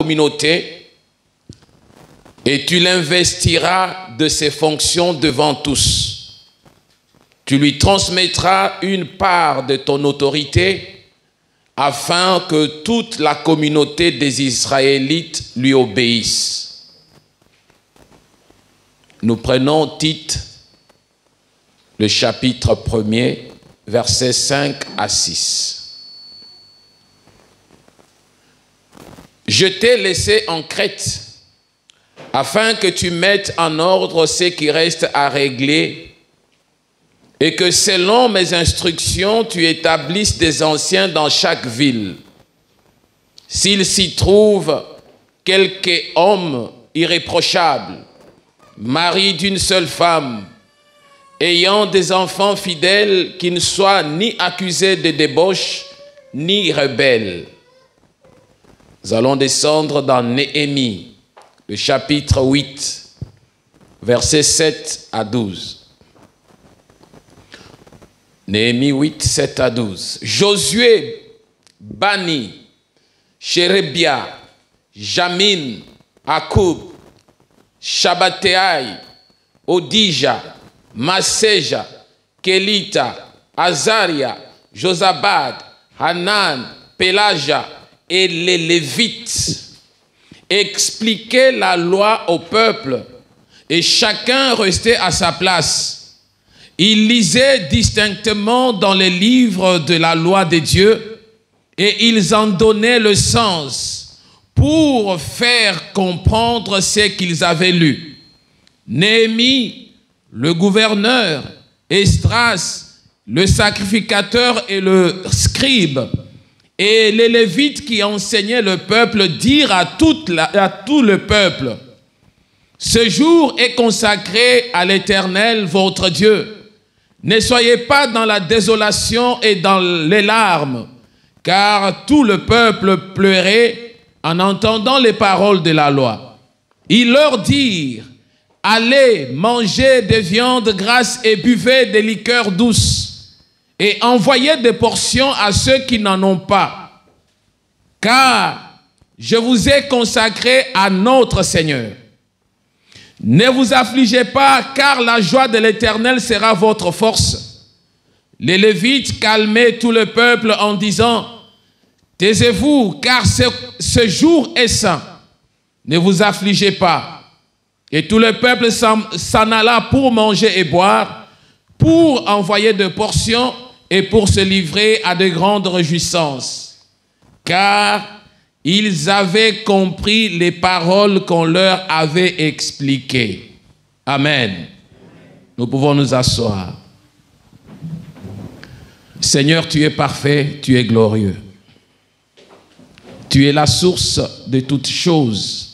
communauté et tu l'investiras de ses fonctions devant tous. Tu lui transmettras une part de ton autorité afin que toute la communauté des Israélites lui obéisse. Nous prenons Tite, le chapitre 1er, versets 5 à 6. Je t'ai laissé en Crète, afin que tu mettes en ordre ce qui reste à régler, et que selon mes instructions, tu établisses des anciens dans chaque ville. S'il s'y trouve quelque homme irréprochable, mari d'une seule femme, ayant des enfants fidèles qui ne soient ni accusés de débauche, ni rebelles. Nous allons descendre dans Néhémie, le chapitre 8, versets 7 à 12. Néhémie 8, 7 à 12. Josué, Bani, Chérébia, Jamin, Akoub, Shabbatéaï, Odija, Maséja, Kelita, Azaria, Josabad, Hanan, Pélaja et les Lévites expliquaient la loi au peuple et chacun restait à sa place. Ils lisaient distinctement dans les livres de la loi de Dieu et ils en donnaient le sens pour faire comprendre ce qu'ils avaient lu. Néhémie, le gouverneur, Esdras, le sacrificateur et le scribe, et les Lévites qui enseignaient le peuple dirent à tout le peuple, « Ce jour est consacré à l'Éternel, votre Dieu. Ne soyez pas dans la désolation et dans les larmes, car tout le peuple pleurait en entendant les paroles de la loi. » Ils leur dirent, « Allez, mangez des viandes grasses et buvez des liqueurs douces, et envoyez des portions à ceux qui n'en ont pas, car je vous ai consacré à notre Seigneur. Ne vous affligez pas, car la joie de l'Éternel sera votre force. » Les Lévites calmaient tout le peuple en disant, « Taisez-vous, car ce jour est saint. Ne vous affligez pas. » Et tout le peuple s'en alla pour manger et boire, pour envoyer des portions et pour se livrer à de grandes réjouissances. Car ils avaient compris les paroles qu'on leur avait expliquées. Amen. Nous pouvons nous asseoir. Seigneur, tu es parfait, tu es glorieux. Tu es la source de toutes choses.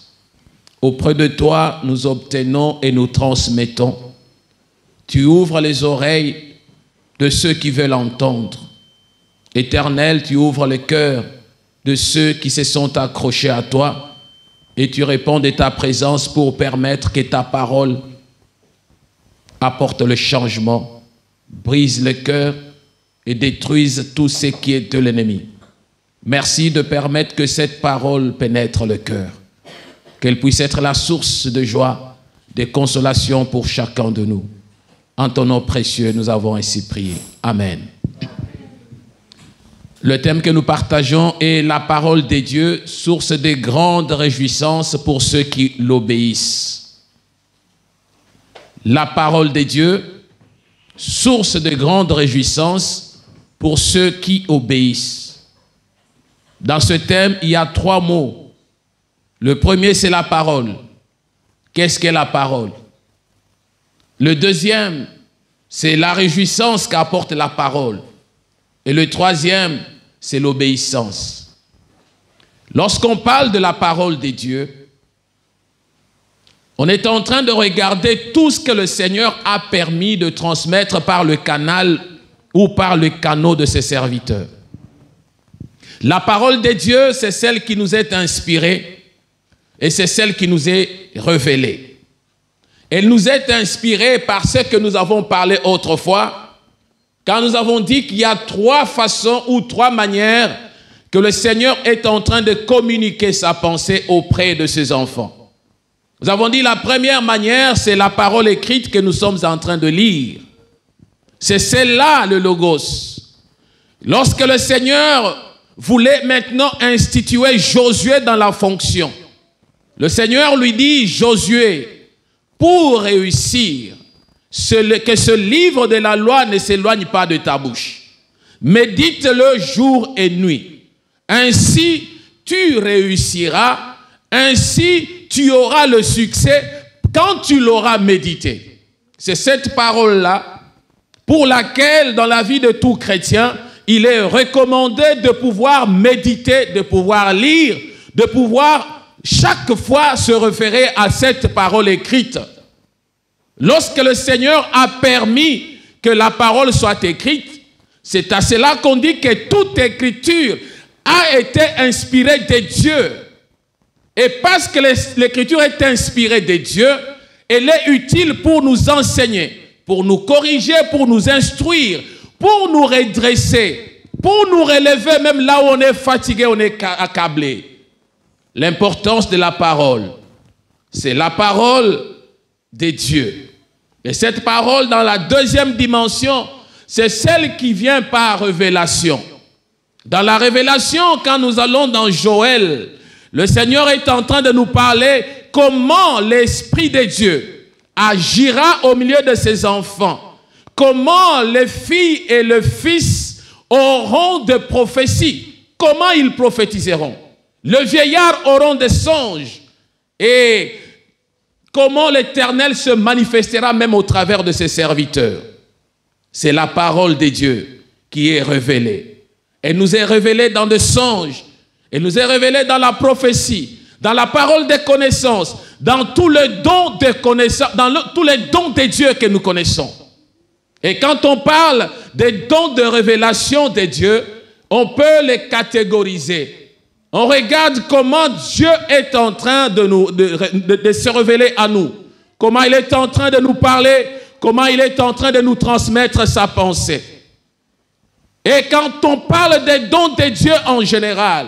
Auprès de toi, nous obtenons et nous transmettons. Tu ouvres les oreilles de ceux qui veulent entendre. Éternel, tu ouvres le cœur de ceux qui se sont accrochés à toi et tu réponds de ta présence pour permettre que ta parole apporte le changement, brise le cœur et détruise tout ce qui est de l'ennemi. Merci de permettre que cette parole pénètre le cœur, qu'elle puisse être la source de joie, de consolation pour chacun de nous. En ton nom précieux, nous avons ainsi prié. Amen. Le thème que nous partageons est la parole de Dieu, source de grandes réjouissances pour ceux qui l'obéissent. La parole de Dieu, source de grandes réjouissances pour ceux qui obéissent. Dans ce thème, il y a 3 mots. Le premier, c'est la parole. Qu'est-ce qu'est la parole? Le deuxième, c'est la réjouissance qu'apporte la parole. Et le troisième, c'est l'obéissance. Lorsqu'on parle de la parole de Dieu, on est en train de regarder tout ce que le Seigneur a permis de transmettre par le canal ou par le canot de ses serviteurs. La parole de Dieu, c'est celle qui nous est inspirée et c'est celle qui nous est révélée. Elle nous est inspirée par ce que nous avons parlé autrefois, quand nous avons dit qu'il y a 3 façons ou 3 manières que le Seigneur est en train de communiquer sa pensée auprès de ses enfants. Nous avons dit la première manière, c'est la parole écrite que nous sommes en train de lire. C'est celle-là, le Logos. Lorsque le Seigneur voulait maintenant instituer Josué dans la fonction, le Seigneur lui dit, Josué, pour réussir, que ce livre de la loi ne s'éloigne pas de ta bouche. Médite-le jour et nuit. Ainsi, tu réussiras. Ainsi, tu auras le succès quand tu l'auras médité. C'est cette parole-là pour laquelle, dans la vie de tout chrétien, il est recommandé de pouvoir méditer, de pouvoir lire, de pouvoir chaque fois se référer à cette parole écrite. Lorsque le Seigneur a permis que la parole soit écrite, c'est à cela qu'on dit que toute écriture a été inspirée de Dieu. Et parce que l'écriture est inspirée de Dieu, elle est utile pour nous enseigner, pour nous corriger, pour nous instruire, pour nous redresser, pour nous relever même là où on est fatigué, on est accablé. L'importance de la parole, c'est la parole de Dieu. Et cette parole, dans la deuxième dimension, c'est celle qui vient par révélation. Dans la révélation, quand nous allons dans Joël, le Seigneur est en train de nous parler comment l'Esprit de Dieu agira au milieu de ses enfants. Comment les filles et les fils auront des prophéties. Comment ils prophétiseront. Le vieillard auront des songes. Et comment l'Éternel se manifestera même au travers de ses serviteurs. C'est la parole de Dieu qui est révélée. Elle nous est révélée dans des songes. Elle nous est révélée dans la prophétie, dans la parole des connaissances, dans tous les dons de connaissances, tous les dons de Dieu que nous connaissons. Et quand on parle des dons de révélation de Dieu, on peut les catégoriser. On regarde comment Dieu est en train de se révéler à nous. Comment il est en train de nous parler, comment il est en train de nous transmettre sa pensée. Et quand on parle des dons de Dieu en général,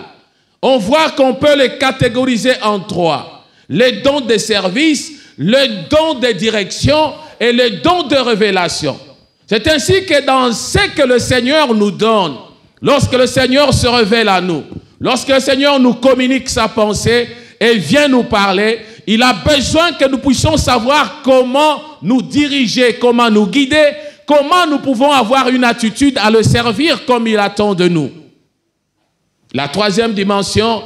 on voit qu'on peut les catégoriser en trois. Les dons de service, le don de direction et le don de révélation. C'est ainsi que dans ce que le Seigneur nous donne, lorsque le Seigneur se révèle à nous, lorsque le Seigneur nous communique sa pensée et vient nous parler, il a besoin que nous puissions savoir comment nous diriger, comment nous guider, comment nous pouvons avoir une attitude à le servir comme il attend de nous. La troisième dimension,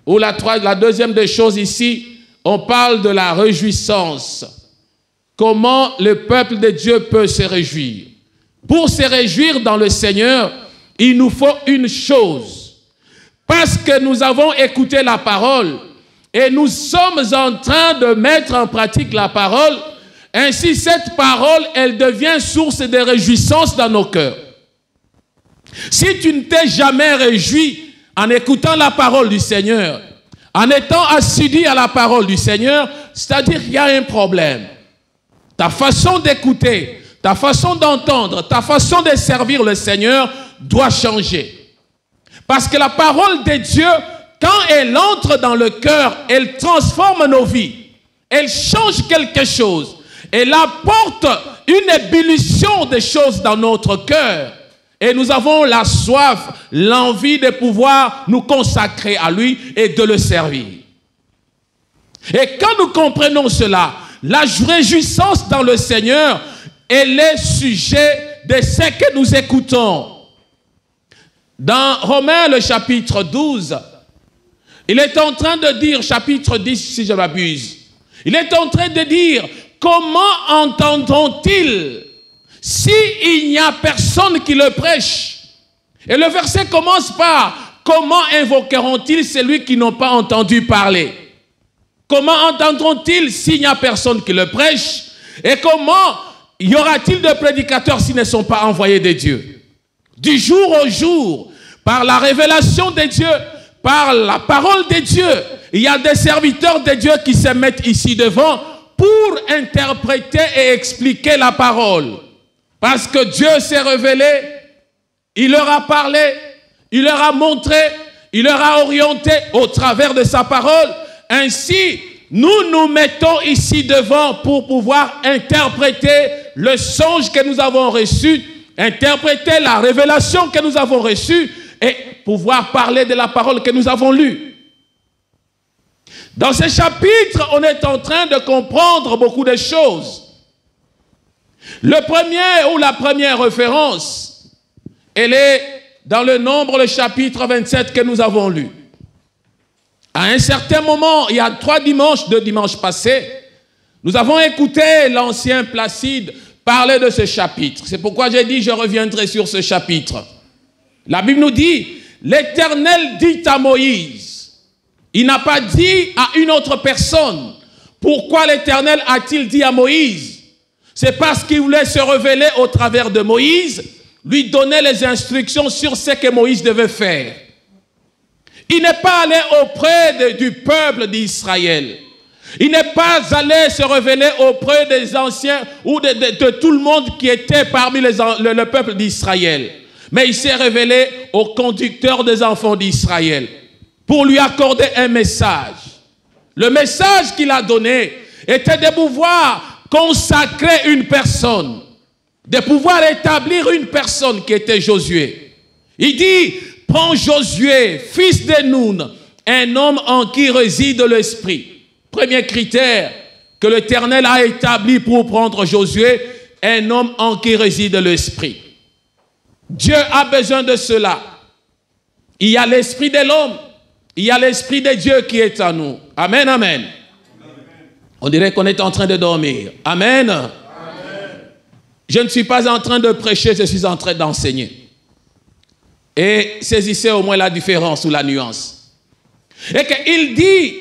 ou la deuxième des choses ici, on parle de la réjouissance. Comment le peuple de Dieu peut se réjouir. Pour se réjouir dans le Seigneur, il nous faut une chose. Parce que nous avons écouté la parole et nous sommes en train de mettre en pratique la parole, ainsi cette parole, elle devient source de réjouissance dans nos cœurs. Si tu ne t'es jamais réjoui en écoutant la parole du Seigneur, en étant assidu à la parole du Seigneur, c'est-à-dire qu'il y a un problème. Ta façon d'écouter, ta façon d'entendre, ta façon de servir le Seigneur doit changer. Parce que la parole de Dieu, quand elle entre dans le cœur, elle transforme nos vies. Elle change quelque chose. Elle apporte une ébullition de choses dans notre cœur. Et nous avons la soif, l'envie de pouvoir nous consacrer à lui et de le servir. Et quand nous comprenons cela, la réjouissance dans le Seigneur, elle est sujet de ce que nous écoutons. Dans Romains, le chapitre 12, il est en train de dire, chapitre 10, si je m'abuse, il est en train de dire, comment entendront-ils s'il n'y a personne qui le prêche? Et le verset commence par, comment invoqueront-ils celui qui n'ont pas entendu parler? Comment entendront-ils s'il n'y a personne qui le prêche? Et comment y aura-t-il de prédicateurs s'ils ne sont pas envoyés de Dieu? Du jour au jour, par la révélation de Dieu, par la parole de Dieu, il y a des serviteurs de Dieu qui se mettent ici devant pour interpréter et expliquer la parole. Parce que Dieu s'est révélé, il leur a parlé, il leur a montré, il leur a orienté au travers de sa parole. Ainsi, nous nous mettons ici devant pour pouvoir interpréter le songe que nous avons reçu, interpréter la révélation que nous avons reçue et pouvoir parler de la parole que nous avons lue. Dans ce chapitre, on est en train de comprendre beaucoup de choses. Le premier ou la première référence, elle est dans le Nombre, le chapitre 27 que nous avons lu. À un certain moment, il y a 2 dimanches passés, nous avons écouté l'ancien Placide parler de ce chapitre. C'est pourquoi j'ai dit, je reviendrai sur ce chapitre. La Bible nous dit, l'Éternel dit à Moïse, il n'a pas dit à une autre personne. Pourquoi l'Éternel a-t-il dit à Moïse? C'est parce qu'il voulait se révéler au travers de Moïse, lui donner les instructions sur ce que Moïse devait faire. Il n'est pas allé auprès du peuple d'Israël. Il n'est pas allé se révéler auprès des anciens ou de tout le monde qui était parmi le peuple d'Israël. Mais il s'est révélé au conducteur des enfants d'Israël pour lui accorder un message. Le message qu'il a donné était de pouvoir consacrer une personne, de pouvoir établir une personne qui était Josué. Il dit, prends Josué, fils de Nun, un homme en qui réside l'Esprit. Premier critère que l'Éternel a établi pour prendre Josué, un homme en qui réside l'Esprit. Dieu a besoin de cela. Il y a l'Esprit de l'homme, il y a l'Esprit de Dieu qui est en nous. Amen, amen. On dirait qu'on est en train de dormir. Amen. Amen. Je ne suis pas en train de prêcher, je suis en train d'enseigner. Et saisissez au moins la différence ou la nuance. Et qu'il dit,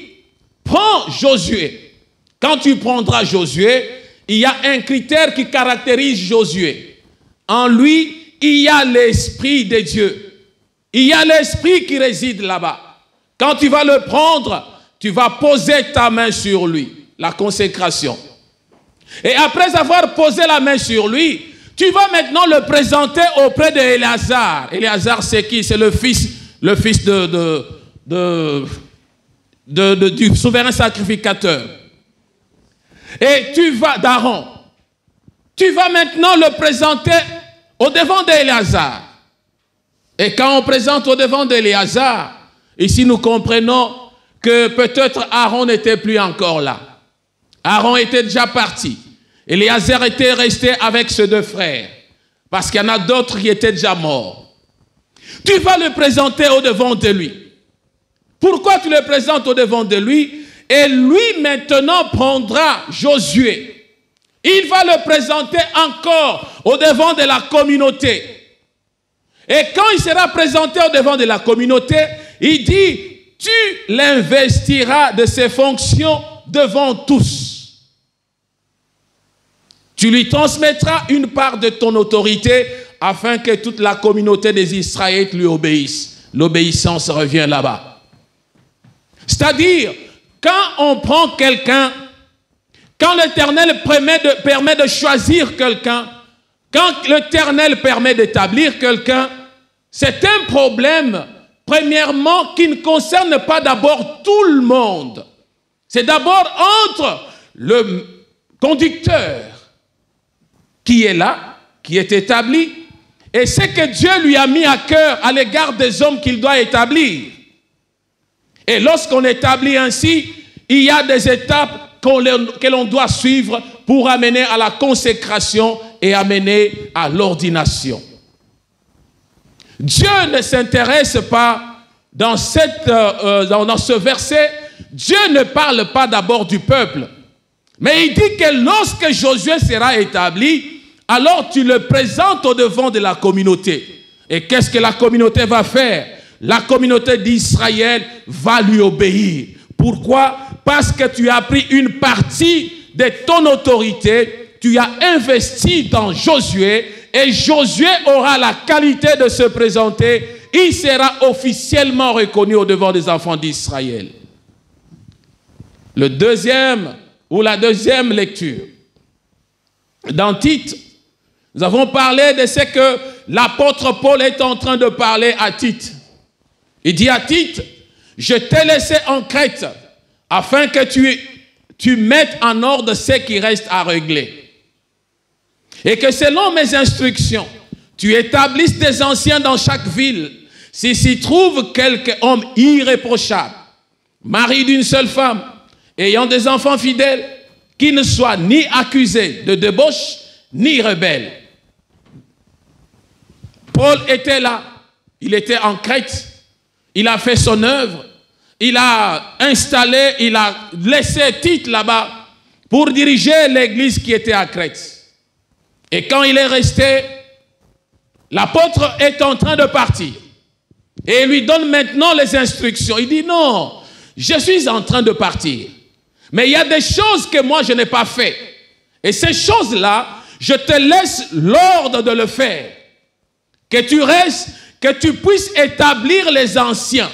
prends Josué. Quand tu prendras Josué, il y a un critère qui caractérise Josué. En lui, il y a l'Esprit de Dieu. Il y a l'Esprit qui réside là-bas. Quand tu vas le prendre, tu vas poser ta main sur lui. La consécration. Et après avoir posé la main sur lui, tu vas maintenant le présenter auprès d'Éléazar. Éléazar, c'est qui? C'est le fils du souverain sacrificateur. Et tu vas, d'Aaron, tu vas maintenant le présenter au devant d'Éléazar. Et quand on présente au devant d'Éléazar, ici nous comprenons que peut-être Aaron n'était plus encore là. Aaron était déjà parti. Éléazar était resté avec ses 2 frères. Parce qu'il y en a d'autres qui étaient déjà morts. Tu vas le présenter au devant de lui. Pourquoi tu le présentes au devant de lui? Et lui maintenant prendra Josué. Il va le présenter encore au devant de la communauté. Et quand il sera présenté au devant de la communauté, il dit, tu l'investiras de ses fonctions devant tous. Tu lui transmettras une part de ton autorité afin que toute la communauté des Israélites lui obéisse. L'obéissance revient là-bas. C'est-à-dire, quand on prend quelqu'un, quand l'Éternel permet de choisir quelqu'un, quand l'Éternel permet d'établir quelqu'un, c'est un problème, premièrement, qui ne concerne pas d'abord tout le monde. C'est d'abord entre le conducteur qui est là, qui est établi, et ce que Dieu lui a mis à cœur à l'égard des hommes qu'il doit établir. Et lorsqu'on établit ainsi, il y a des étapes que l'on doit suivre pour amener à la consécration et amener à l'ordination. Dieu ne s'intéresse pas dans ce verset, Dieu ne parle pas d'abord du peuple, mais il dit que lorsque Josué sera établi, alors tu le présentes au devant de la communauté. Et qu'est-ce que la communauté va faire? La communauté d'Israël va lui obéir. Pourquoi? Parce que tu as pris une partie de ton autorité, tu as investi dans Josué, et Josué aura la qualité de se présenter. Il sera officiellement reconnu au devant des enfants d'Israël. La deuxième lecture. Dans Tite, nous avons parlé de ce que l'apôtre Paul est en train de parler à Tite. Il dit à Tite, je t'ai laissé en Crète afin que tu mettes en ordre ce qui reste à régler. Et que selon mes instructions, tu établisses des anciens dans chaque ville. Si s'y trouve quelque homme irréprochable, mari d'une seule femme, ayant des enfants fidèles, qui ne soit ni accusé de débauche, ni rebelle. Paul était là, il était en Crète, il a fait son œuvre, il a installé, il a laissé Tite là-bas pour diriger l'église qui était à Crète. Et quand il est resté, l'apôtre est en train de partir. Et il lui donne maintenant les instructions. Il dit non, je suis en train de partir. Mais il y a des choses que moi je n'ai pas fait. Et ces choses-là, je te laisse l'ordre de le faire. Que tu restes, que tu puisses établir les anciens.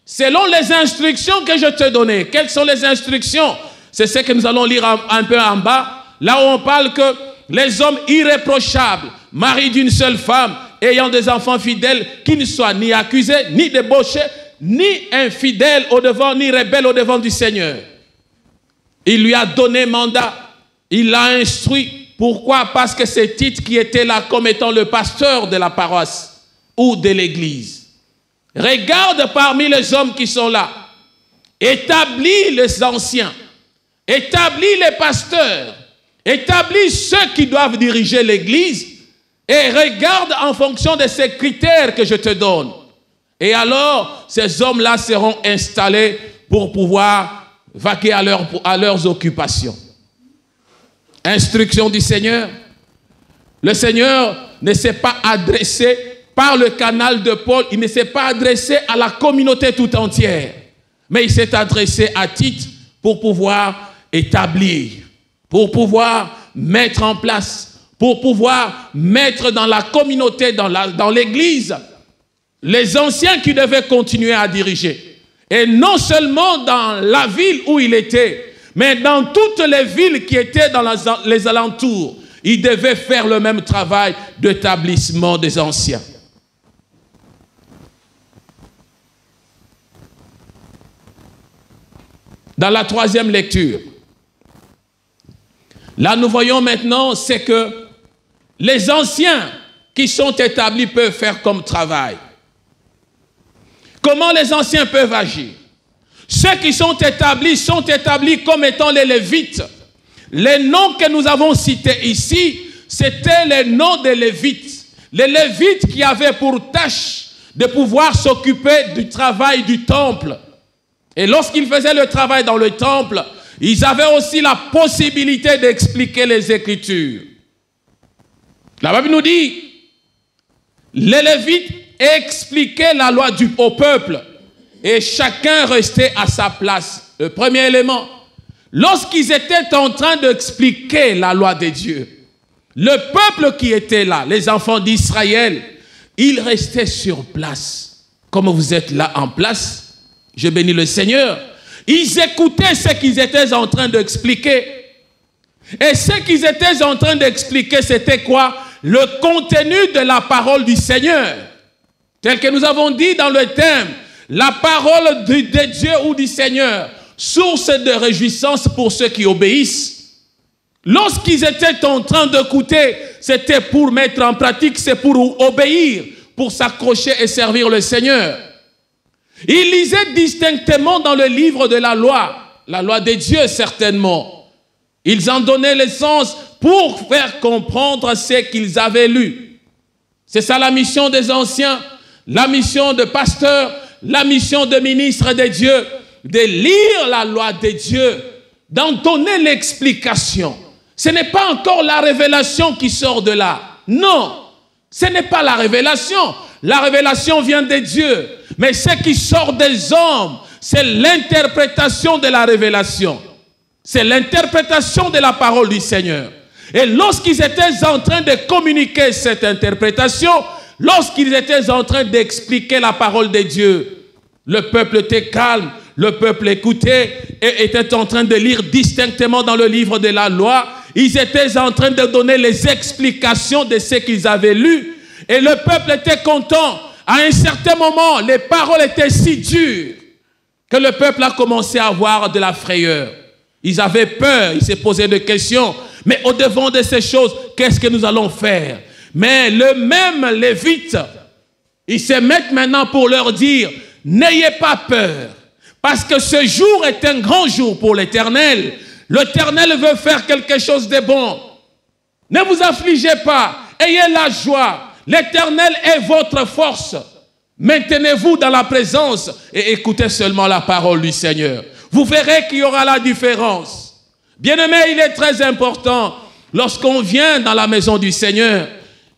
Selon les instructions que je te donnais. Quelles sont les instructions? C'est ce que nous allons lire un peu en bas. Là où on parle que les hommes irréprochables, maris d'une seule femme, ayant des enfants fidèles, qui ne soient ni accusés, ni débauchés, ni infidèles au devant, ni rebelles au devant du Seigneur. Il lui a donné mandat. Il l'a instruit. Pourquoi? Parce que c'est Tite qui était là comme étant le pasteur de la paroisse ou de l'église. Regarde parmi les hommes qui sont là. Établis les anciens. Établis les pasteurs. Établis ceux qui doivent diriger l'église. Et regarde en fonction de ces critères que je te donne. Et alors, ces hommes-là seront installés pour pouvoir vaquer à leurs occupations. Instruction du Seigneur. Le Seigneur ne s'est pas adressé par le canal de Paul, il ne s'est pas adressé à la communauté tout entière, mais il s'est adressé à Tite pour pouvoir établir, pour pouvoir mettre en place, pour pouvoir mettre dans la communauté, dans l'église, les anciens qui devaient continuer à diriger. Et non seulement dans la ville où il était, mais dans toutes les villes qui étaient dans les alentours, il devait faire le même travail d'établissement des anciens. Dans la troisième lecture, là nous voyons maintenant, c'est que les anciens qui sont établis peuvent faire comme travail. Comment les anciens peuvent agir? Ceux qui sont établis comme étant les Lévites. Les noms que nous avons cités ici, c'était les noms des Lévites. Les Lévites qui avaient pour tâche de pouvoir s'occuper du travail du temple. Et lorsqu'ils faisaient le travail dans le temple, ils avaient aussi la possibilité d'expliquer les Écritures. La Bible nous dit, les Lévites expliquaient la loi au peuple. Et chacun restait à sa place. Le premier élément, lorsqu'ils étaient en train d'expliquer la loi de Dieu, le peuple qui était là, les enfants d'Israël, ils restaient sur place. Comme vous êtes là en place, je bénis le Seigneur. Ils écoutaient ce qu'ils étaient en train d'expliquer. Et ce qu'ils étaient en train d'expliquer, c'était quoi? Le contenu de la parole du Seigneur. Tel que nous avons dit dans le thème, la parole de Dieu ou du Seigneur, source de réjouissance pour ceux qui obéissent. Lorsqu'ils étaient en train d'écouter, c'était pour mettre en pratique, c'est pour obéir, pour s'accrocher et servir le Seigneur. Ils lisaient distinctement dans le livre de la loi de Dieu certainement. Ils en donnaient le sens pour faire comprendre ce qu'ils avaient lu. C'est ça la mission des anciens, la mission de pasteurs, la mission de ministre de Dieu, de lire la loi de Dieu, d'en donner l'explication. Ce n'est pas encore la révélation qui sort de là. Non, ce n'est pas la révélation. La révélation vient de Dieu. Mais ce qui sort des hommes, c'est l'interprétation de la révélation. C'est l'interprétation de la parole du Seigneur. Et lorsqu'ils étaient en train de communiquer cette interprétation, lorsqu'ils étaient en train d'expliquer la parole de Dieu, le peuple était calme, le peuple écoutait et était en train de lire distinctement dans le livre de la loi. Ils étaient en train de donner les explications de ce qu'ils avaient lu. Et le peuple était content. à un certain moment, les paroles étaient si dures que le peuple a commencé à avoir de la frayeur. Ils avaient peur, ils se posaient des questions. Mais au-devant de ces choses, qu'est-ce que nous allons faire? Mais le même Lévite, ils se mettent maintenant pour leur dire, n'ayez pas peur, parce que ce jour est un grand jour pour l'Éternel. L'Éternel veut faire quelque chose de bon. Ne vous affligez pas, ayez la joie. L'Éternel est votre force. Maintenez-vous dans la présence et écoutez seulement la parole du Seigneur. Vous verrez qu'il y aura la différence. Bien-aimé, il est très important, lorsqu'on vient dans la maison du Seigneur,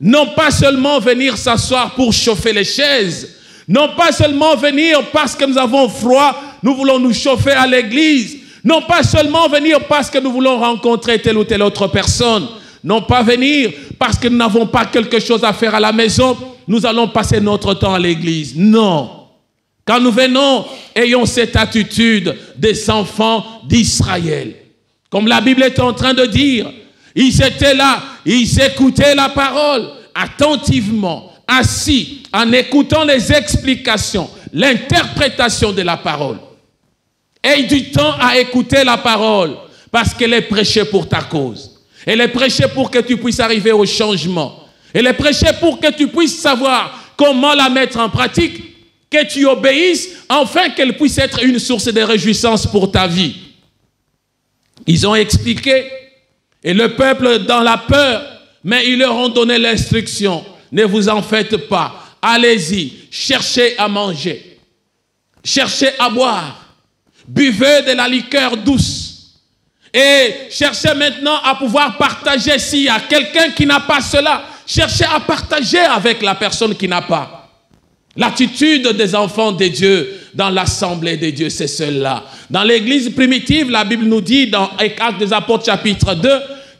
non pas seulement venir s'asseoir pour chauffer les chaises, non pas seulement venir parce que nous avons froid, nous voulons nous chauffer à l'église, non pas seulement venir parce que nous voulons rencontrer telle ou telle autre personne, non pas venir parce que nous n'avons pas quelque chose à faire à la maison, nous allons passer notre temps à l'église. Non. Quand nous venons, ayons cette attitude des enfants d'Israël. Comme la Bible est en train de dire, ils étaient là, ils écoutaient la parole attentivement, assis, en écoutant les explications, l'interprétation de la parole. Aie du temps à écouter la parole, parce qu'elle est prêchée pour ta cause. Elle est prêchée pour que tu puisses arriver au changement. Elle est prêchée pour que tu puisses savoir comment la mettre en pratique, que tu obéisses, afin qu'elle puisse être une source de réjouissance pour ta vie. Ils ont expliqué, et le peuple dans la peur, mais ils leur ont donné l'instruction. Ne vous en faites pas, allez-y, cherchez à manger, cherchez à boire, buvez de la liqueur douce. Et cherchez maintenant à pouvoir partager. S'il y a quelqu'un qui n'a pas cela, cherchez à partager avec la personne qui n'a pas. L'attitude des enfants de Dieu dans l'assemblée de Dieu, c'est cela. Dans l'église primitive, la Bible nous dit dans Actes des Apôtres chapitre 2,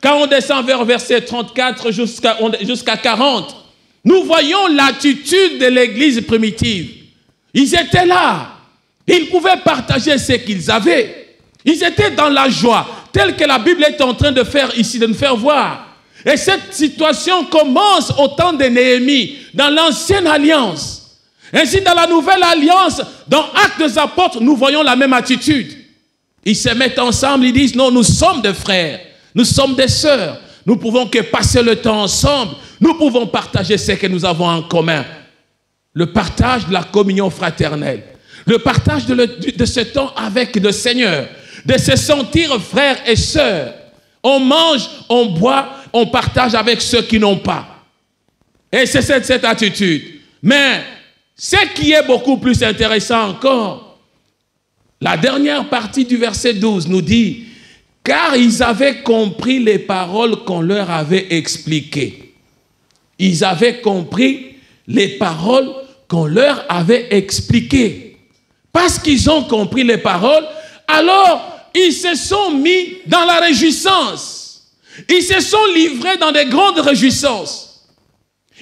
quand on descend vers verset 34 jusqu'à 40, nous voyons l'attitude de l'église primitive. Ils étaient là. Ils pouvaient partager ce qu'ils avaient. Ils étaient dans la joie, telle que la Bible est en train de faire ici, de nous faire voir. Et cette situation commence au temps de Néhémie, dans l'ancienne alliance. Ainsi, dans la nouvelle alliance, dans Actes des Apôtres, nous voyons la même attitude. Ils se mettent ensemble, ils disent, non, nous sommes des frères, nous sommes des sœurs, nous pouvons que passer le temps ensemble, nous pouvons partager ce que nous avons en commun. Le partage de la communion fraternelle, le partage de ce temps avec le Seigneur, de se sentir frères et sœurs. On mange, on boit, on partage avec ceux qui n'ont pas. Et c'est cette attitude. Mais ce qui est beaucoup plus intéressant encore, la dernière partie du verset 12 nous dit, car ils avaient compris les paroles qu'on leur avait expliquées. Ils avaient compris les paroles qu'on leur avait expliquées. Parce qu'ils ont compris les paroles, alors ils se sont mis dans la réjouissance. Ils se sont livrés dans des grandes réjouissances.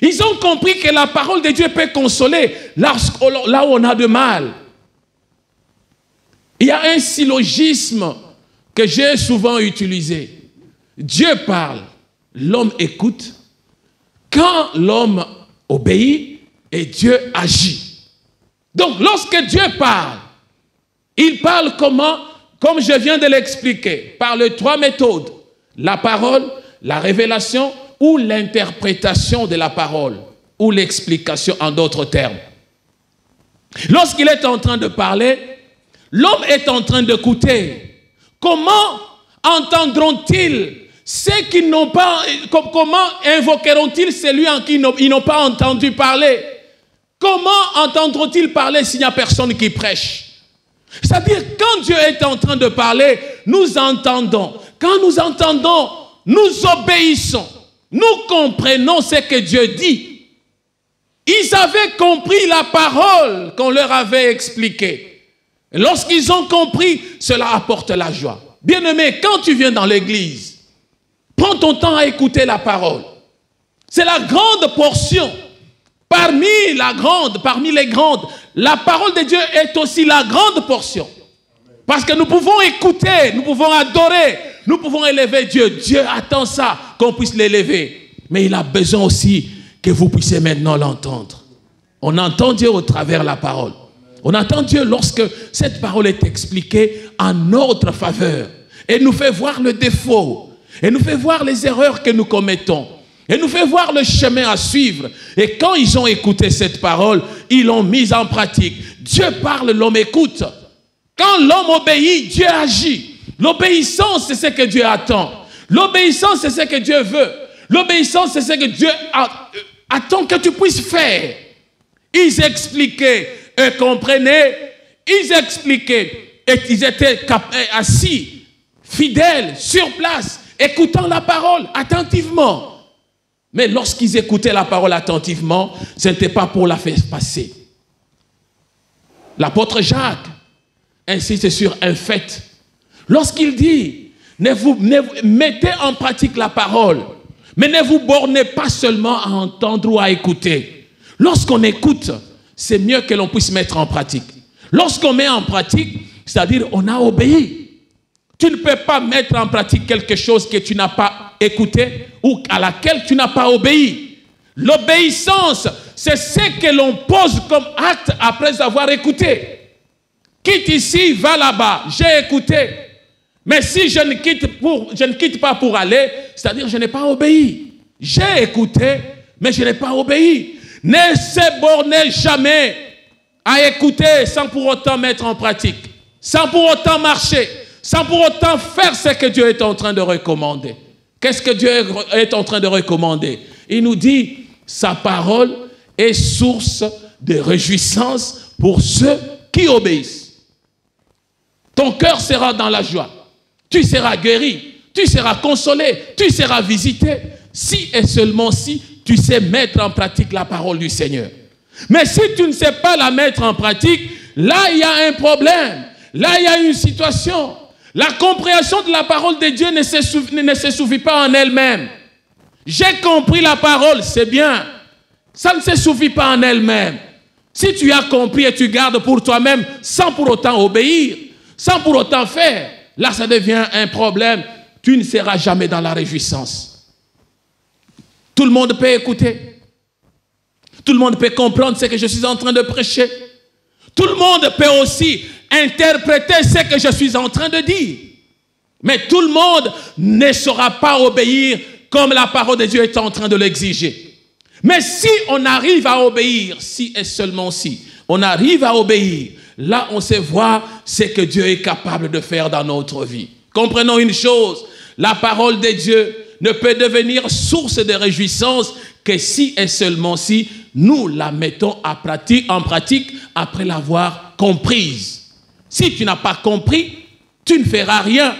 Ils ont compris que la parole de Dieu peut consoler là où on a de mal. Il y a un syllogisme que j'ai souvent utilisé. Dieu parle, l'homme écoute. Quand l'homme obéit, et Dieu agit. Donc lorsque Dieu parle, il parle comment? Comme je viens de l'expliquer, par les trois méthodes, la parole, la révélation ou l'interprétation de la parole, ou l'explication en d'autres termes. Lorsqu'il est en train de parler, l'homme est en train d'écouter. Comment entendront-ils ceux qui n'ont pas, comment invoqueront-ils celui en qui ils n'ont pas entendu parler? Comment entendront-ils parler s'il n'y a personne qui prêche? C'est-à-dire, quand Dieu est en train de parler, nous entendons. Quand nous entendons, nous obéissons. Nous comprenons ce que Dieu dit. Ils avaient compris la parole qu'on leur avait expliquée. Et lorsqu'ils ont compris, cela apporte la joie. Bien-aimé, quand tu viens dans l'église, prends ton temps à écouter la parole. C'est la grande portion. Parmi les grandes, la parole de Dieu est aussi la grande portion. Parce que nous pouvons écouter, nous pouvons adorer, nous pouvons élever Dieu. Dieu attend ça, qu'on puisse l'élever. Mais il a besoin aussi que vous puissiez maintenant l'entendre. On entend Dieu au travers de la parole. On entend Dieu lorsque cette parole est expliquée en notre faveur. Et nous fait voir le défaut. Et nous fait voir les erreurs que nous commettons. Et nous fait voir le chemin à suivre. Et quand ils ont écouté cette parole, ils l'ont mise en pratique. Dieu parle, l'homme écoute. Quand l'homme obéit, Dieu agit. L'obéissance, c'est ce que Dieu attend. L'obéissance, c'est ce que Dieu veut. L'obéissance, c'est ce que Dieu attend que tu puisses faire. Ils expliquaient, eux comprenaient, ils expliquaient, et ils étaient assis, fidèles, sur place, écoutant la parole attentivement. Mais lorsqu'ils écoutaient la parole attentivement, ce n'était pas pour la faire passer. L'apôtre Jacques insiste sur un fait. Lorsqu'il dit, mettez en pratique la parole, mais ne vous bornez pas seulement à entendre ou à écouter. Lorsqu'on écoute, c'est mieux que l'on puisse mettre en pratique. Lorsqu'on met en pratique, c'est-à-dire on a obéi. Tu ne peux pas mettre en pratique quelque chose que tu n'as pas écouté ou à laquelle tu n'as pas obéi. L'obéissance, c'est ce que l'on pose comme acte après avoir écouté. Quitte ici, va là-bas, j'ai écouté. Mais si je ne quitte pas pour aller, c'est-à-dire je n'ai pas obéi. J'ai écouté, mais je n'ai pas obéi. Ne se bornez jamais à écouter sans pour autant mettre en pratique, sans pour autant marcher, sans pour autant faire ce que Dieu est en train de recommander. Qu'est-ce que Dieu est en train de recommander? Il nous dit, sa parole est source de réjouissance pour ceux qui obéissent. Ton cœur sera dans la joie. Tu seras guéri, tu seras consolé, tu seras visité, si et seulement si tu sais mettre en pratique la parole du Seigneur. Mais si tu ne sais pas la mettre en pratique, là il y a un problème, là il y a une situation. La compréhension de la parole de Dieu ne se suffit pas en elle-même. J'ai compris la parole, c'est bien. Ça ne se suffit pas en elle-même. Si tu as compris et tu gardes pour toi-même sans pour autant obéir, sans pour autant faire, là ça devient un problème. Tu ne seras jamais dans la réjouissance. Tout le monde peut écouter. Tout le monde peut comprendre ce que je suis en train de prêcher. Tout le monde peut aussi interpréter ce que je suis en train de dire. Mais tout le monde ne saura pas obéir comme la parole de Dieu est en train de l'exiger. Mais si on arrive à obéir, si et seulement si, on arrive à obéir, là on sait voir ce que Dieu est capable de faire dans notre vie. Comprenons une chose, la parole de Dieu ne peut devenir source de réjouissance que si et seulement si nous la mettons en pratique après l'avoir comprise. Si tu n'as pas compris, tu ne feras rien.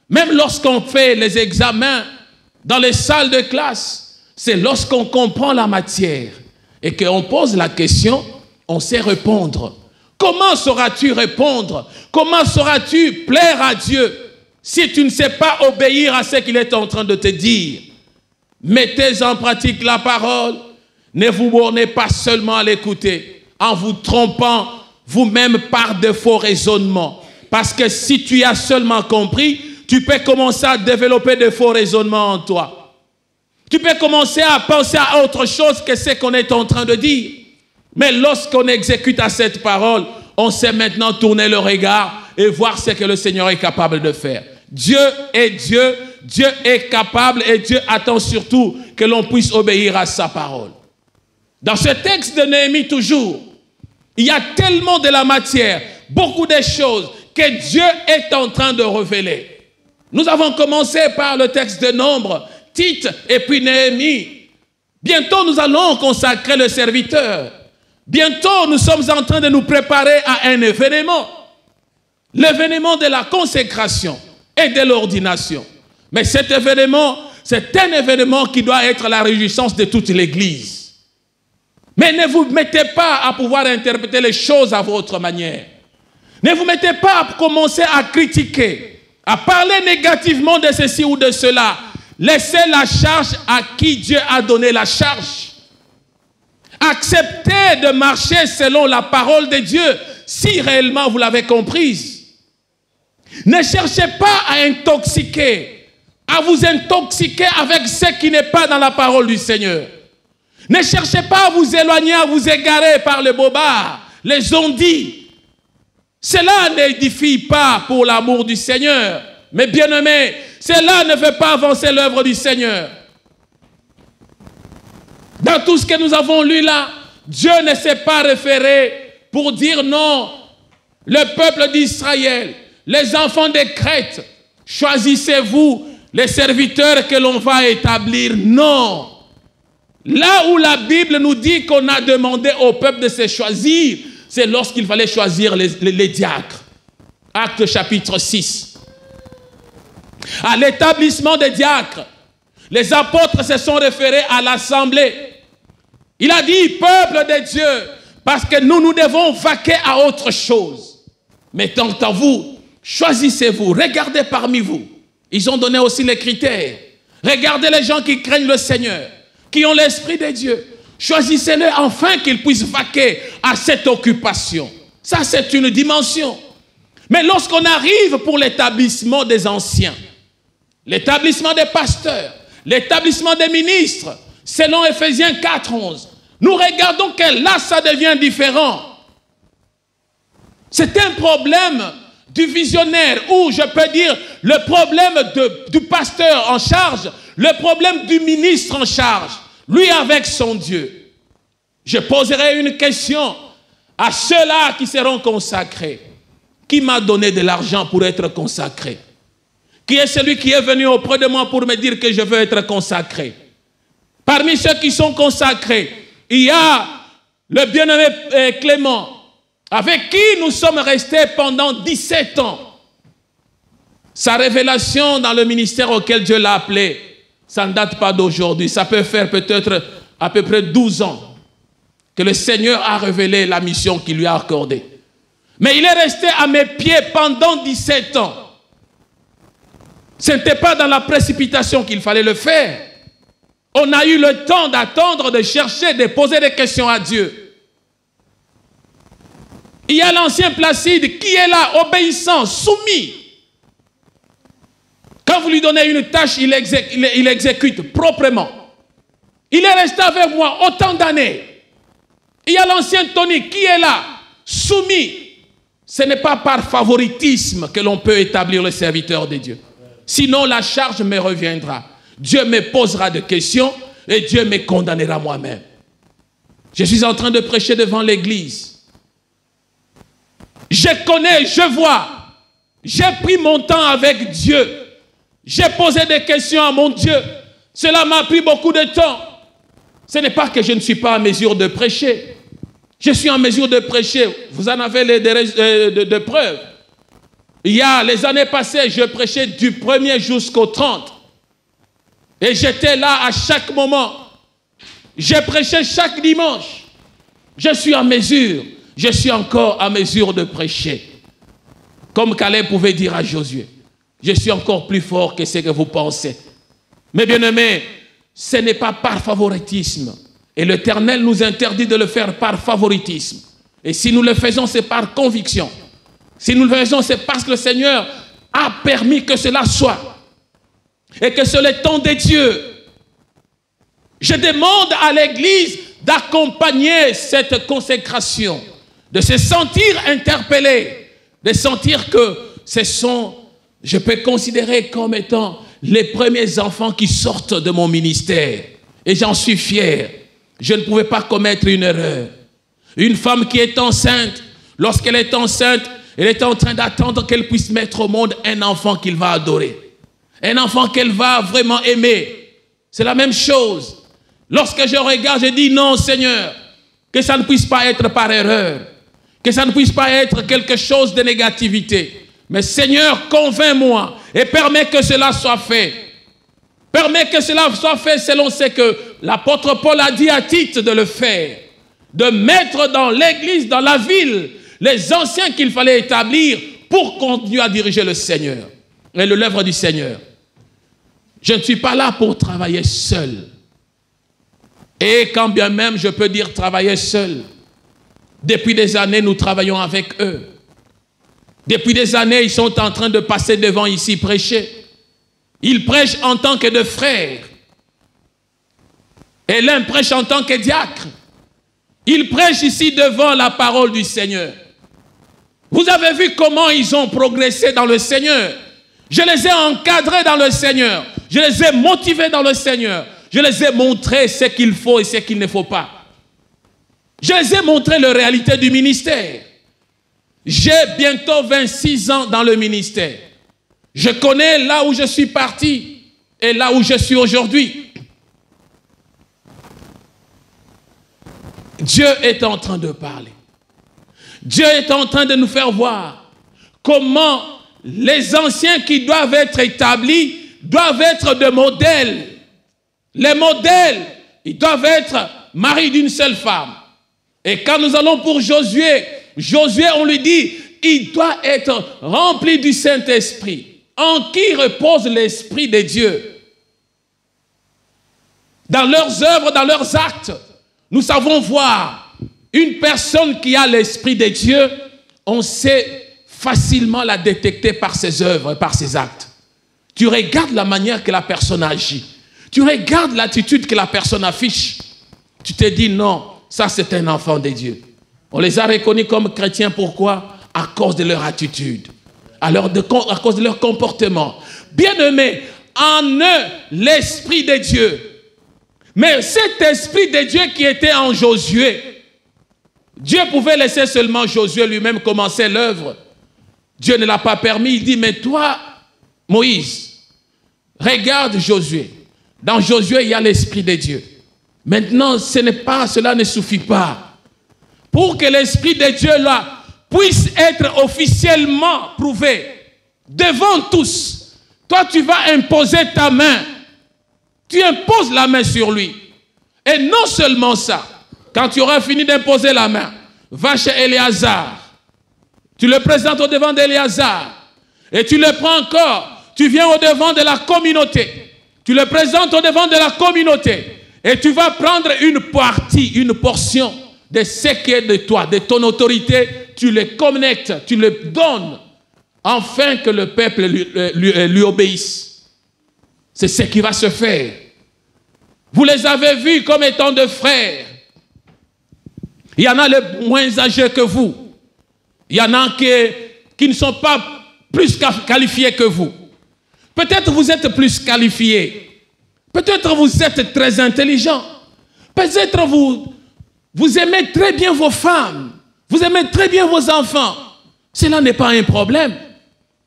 Même lorsqu'on fait les examens dans les salles de classe, c'est lorsqu'on comprend la matière et qu'on pose la question, on sait répondre. Comment sauras-tu répondre? Comment sauras-tu plaire à Dieu si tu ne sais pas obéir à ce qu'il est en train de te dire? Mettez en pratique la parole. Ne vous bornez pas seulement à l'écouter en vous trompant vous-même par de faux raisonnements. Parce que si tu as seulement compris, tu peux commencer à développer de faux raisonnements en toi. Tu peux commencer à penser à autre chose que ce qu'on est en train de dire. Mais lorsqu'on exécute à cette parole, on sait maintenant tourner le regard et voir ce que le Seigneur est capable de faire. Dieu est Dieu, Dieu est capable et Dieu attend surtout que l'on puisse obéir à sa parole. Dans ce texte de Néhémie toujours, il y a tellement de la matière, beaucoup de choses que Dieu est en train de révéler. Nous avons commencé par le texte de Nombre, Tite et puis Néhémie. Bientôt nous allons consacrer le serviteur. Bientôt nous sommes en train de nous préparer à un événement. L'événement de la consécration et de l'ordination. Mais cet événement, c'est un événement qui doit être la réjouissance de toute l'Église. Mais ne vous mettez pas à pouvoir interpréter les choses à votre manière. Ne vous mettez pas à commencer à critiquer, à parler négativement de ceci ou de cela. Laissez la charge à qui Dieu a donné la charge. Acceptez de marcher selon la parole de Dieu, si réellement vous l'avez comprise. Ne cherchez pas à intoxiquer, à vous intoxiquer avec ce qui n'est pas dans la parole du Seigneur. Ne cherchez pas à vous éloigner, à vous égarer par le bobard, les ondits. Cela n'édifie pas pour l'amour du Seigneur. Mais bien-aimés, cela ne fait pas avancer l'œuvre du Seigneur. Dans tout ce que nous avons lu là, Dieu ne s'est pas référé pour dire non. Le peuple d'Israël, les enfants de Crète, choisissez-vous les serviteurs que l'on va établir. Non. Là où la Bible nous dit qu'on a demandé au peuple de se choisir, c'est lorsqu'il fallait choisir les diacres. Actes chapitre 6. À l'établissement des diacres, les apôtres se sont référés à l'assemblée. Il a dit, peuple de Dieu, parce que nous devons vaquer à autre chose. Mais tant à vous, choisissez-vous, regardez parmi vous. Ils ont donné aussi les critères. Regardez les gens qui craignent le Seigneur, qui ont l'Esprit de Dieu. Choisissez-les afin qu'ils puissent vaquer à cette occupation. Ça, c'est une dimension. Mais lorsqu'on arrive pour l'établissement des anciens, l'établissement des pasteurs, l'établissement des ministres, selon Ephésiens 4:11, nous regardons que là, ça devient différent. C'est un problème du visionnaire, ou je peux dire le problème du pasteur en charge, le problème du ministre en charge, lui avec son Dieu. Je poserai une question à ceux-là qui seront consacrés. Qui m'a donné de l'argent pour être consacré? Qui est celui qui est venu auprès de moi pour me dire que je veux être consacré? Parmi ceux qui sont consacrés, il y a le bien-aimé Clément, avec qui nous sommes restés pendant 17 ans. Sa révélation dans le ministère auquel Dieu l'a appelé, ça ne date pas d'aujourd'hui. Ça peut faire peut-être à peu près 12 ans que le Seigneur a révélé la mission qu'il lui a accordée. Mais il est resté à mes pieds pendant 17 ans. Ce n'était pas dans la précipitation qu'il fallait le faire. On a eu le temps d'attendre, de chercher, de poser des questions à Dieu. Il y a l'ancien Placide qui est là, obéissant, soumis. Quand vous lui donnez une tâche, il exécute proprement. Il est resté avec moi autant d'années. Il y a l'ancien Tony qui est là, soumis. Ce n'est pas par favoritisme que l'on peut établir le serviteur de Dieu. Sinon, la charge me reviendra. Dieu me posera des questions et Dieu me condamnera moi-même. Je suis en train de prêcher devant l'église. Je connais, je vois. J'ai pris mon temps avec Dieu. J'ai posé des questions à mon Dieu. Cela m'a pris beaucoup de temps. Ce n'est pas que je ne suis pas en mesure de prêcher. Je suis en mesure de prêcher. Vous en avez des preuves. Il y a les années passées, je prêchais du 1er jusqu'au 30. Et j'étais là à chaque moment. J'ai prêché chaque dimanche. Je suis en mesure. Je suis encore en mesure de prêcher. Comme Caleb pouvait dire à Josué. Je suis encore plus fort que ce que vous pensez. Mais bien aimés, ce n'est pas par favoritisme. Et l'Éternel nous interdit de le faire par favoritisme. Et si nous le faisons, c'est par conviction. Si nous le faisons, c'est parce que le Seigneur a permis que cela soit. Et que c'est le temps de Dieu. Je demande à l'Église d'accompagner cette consécration. De se sentir interpellé. De sentir que ce sont, je peux considérer comme étant les premiers enfants qui sortent de mon ministère. Et j'en suis fier. Je ne pouvais pas commettre une erreur. Une femme qui est enceinte, lorsqu'elle est enceinte, elle est en train d'attendre qu'elle puisse mettre au monde un enfant qu'il va adorer. Un enfant qu'elle va vraiment aimer. C'est la même chose. Lorsque je regarde, je dis non, Seigneur, que ça ne puisse pas être par erreur. Que ça ne puisse pas être quelque chose de négativité. Mais Seigneur, convainc-moi et permets que cela soit fait. Permets que cela soit fait selon ce que l'apôtre Paul a dit à Tite de le faire. De mettre dans l'église, dans la ville, les anciens qu'il fallait établir pour continuer à diriger le Seigneur. Et l'œuvre du Seigneur. Je ne suis pas là pour travailler seul. Et quand bien même je peux dire travailler seul, depuis des années nous travaillons avec eux. Depuis des années ils sont en train de passer devant ici prêcher. Ils prêchent en tant que de frères. Et l'un prêche en tant que diacre. Il prêche ici devant la parole du Seigneur. Vous avez vu comment ils ont progressé dans le Seigneur. Je les ai encadrés dans le Seigneur. Je les ai motivés dans le Seigneur. Je les ai montré ce qu'il faut et ce qu'il ne faut pas. Je les ai montré la réalité du ministère. J'ai bientôt 26 ans dans le ministère. Je connais là où je suis parti et là où je suis aujourd'hui. Dieu est en train de parler. Dieu est en train de nous faire voir comment les anciens qui doivent être établis doivent être des modèles. Les modèles, ils doivent être maris d'une seule femme. Et quand nous allons pour Josué, on lui dit, il doit être rempli du Saint-Esprit, en qui repose l'Esprit de Dieu. Dans leurs œuvres, dans leurs actes, nous savons voir une personne qui a l'Esprit de Dieu, on sait facilement la détecter par ses œuvres, par ses actes. Tu regardes la manière que la personne agit. Tu regardes l'attitude que la personne affiche. Tu te dis non, ça c'est un enfant de Dieu. On les a reconnus comme chrétiens, pourquoi? À cause de leur attitude, à cause de leur comportement. Bien-aimés, en eux, l'Esprit de Dieu. Mais cet Esprit de Dieu qui était en Josué, Dieu pouvait laisser seulement Josué lui-même commencer l'œuvre. Dieu ne l'a pas permis. Il dit, mais toi, Moïse, regarde Josué. Dans Josué, il y a l'Esprit de Dieu. Maintenant, cela ne suffit pas. Pour que l'Esprit de Dieu là puisse être officiellement prouvé devant tous, toi tu vas imposer ta main. Tu imposes la main sur lui. Et non seulement ça, quand tu auras fini d'imposer la main, va chez Éléazar. Tu le présentes au devant d'Éléazar. Et tu le prends encore. Tu viens au devant de la communauté. Tu le présentes au devant de la communauté. Et tu vas prendre une partie, une portion de ce qui est de toi, de ton autorité. Tu le connectes, tu le donnes, afin que le peuple lui obéisse. C'est ce qui va se faire. Vous les avez vus comme étant de frères. Il y en a les moins âgés que vous. Il y en a qui ne sont pas plus qualifiés que vous. Peut-être vous êtes plus qualifiés. Peut-être vous êtes très intelligents. Peut-être vous aimez très bien vos femmes. Vous aimez très bien vos enfants. Cela n'est pas un problème.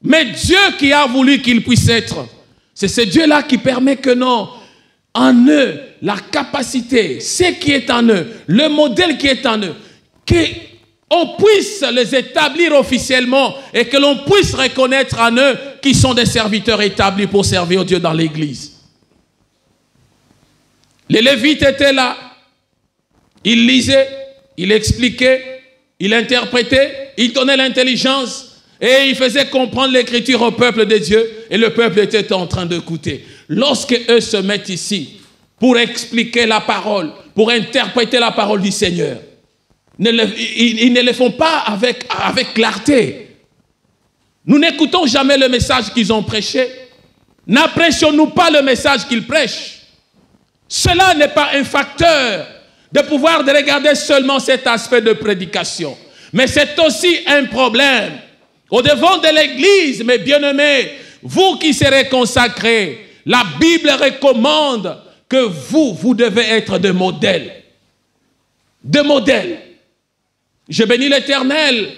Mais Dieu qui a voulu qu'il puisse être, c'est ce Dieu-là qui permet que non, en eux, la capacité, ce qui est en eux, le modèle qui est en eux, qu'on puisse les établir officiellement et que l'on puisse reconnaître en eux qu'ils sont des serviteurs établis pour servir Dieu dans l'Église. Les Lévites étaient là. Ils lisaient, ils expliquaient, ils interprétaient, ils donnaient l'intelligence. Et il faisait comprendre l'écriture au peuple de Dieu. Et le peuple était en train d'écouter. Lorsque eux se mettent ici pour expliquer la parole, pour interpréter la parole du Seigneur, ils ne le font pas avec clarté. Nous n'écoutons jamais le message qu'ils ont prêché. N'apprécions-nous pas le message qu'ils prêchent. Cela n'est pas un facteur de pouvoir regarder seulement cet aspect de prédication. Mais c'est aussi un problème. Au devant de l'Église, mes bien-aimés, vous qui serez consacrés, la Bible recommande que vous devez être des modèles. Des modèles. Je bénis l'Éternel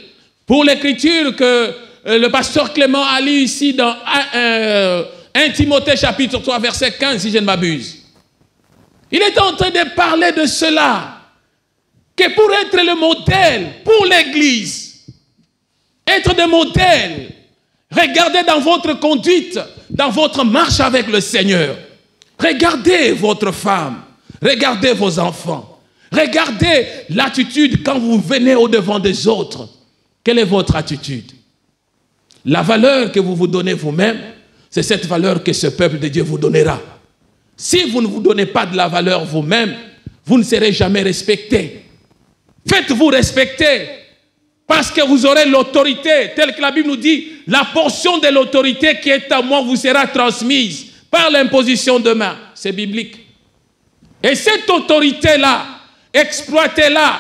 pour l'écriture que le pasteur Clément a lu ici dans 1 Timothée chapitre 3 verset 15, si je ne m'abuse. Il est en train de parler de cela, que pour être le modèle pour l'Église, être des modèles, regardez dans votre conduite, dans votre marche avec le Seigneur. Regardez votre femme, regardez vos enfants, regardez l'attitude quand vous venez au devant des autres. Quelle est votre attitude? La valeur que vous vous donnez vous-même, c'est cette valeur que ce peuple de Dieu vous donnera. Si vous ne vous donnez pas de la valeur vous-même, vous ne serez jamais respecté. Faites-vous respecter. Parce que vous aurez l'autorité, telle que la Bible nous dit, la portion de l'autorité qui est à moi vous sera transmise par l'imposition de main. C'est biblique. Et cette autorité-là, exploitez-la,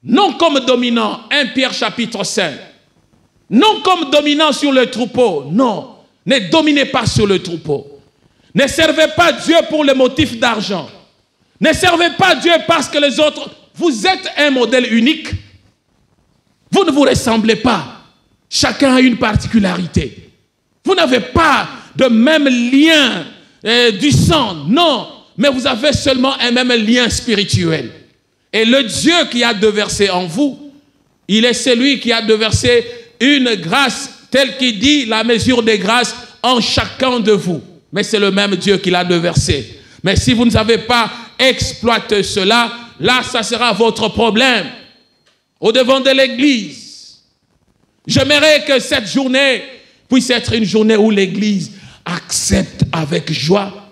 non comme dominant, 1 Pierre chapitre 5, non comme dominant sur le troupeau, non, ne dominez pas sur le troupeau. Ne servez pas Dieu pour le motif d'argent. Ne servez pas Dieu parce que les autres, vous êtes un modèle unique. Vous ne vous ressemblez pas. Chacun a une particularité. Vous n'avez pas de même lien du sang, non, mais vous avez seulement un même lien spirituel. Et le Dieu qui a déversé en vous, il est celui qui a déversé une grâce telle qu'il dit la mesure des grâces en chacun de vous. Mais c'est le même Dieu qui l'a déversé. Mais si vous ne savez pas exploiter cela, là, ça sera votre problème. Au devant de l'Église, j'aimerais que cette journée puisse être une journée où l'Église accepte avec joie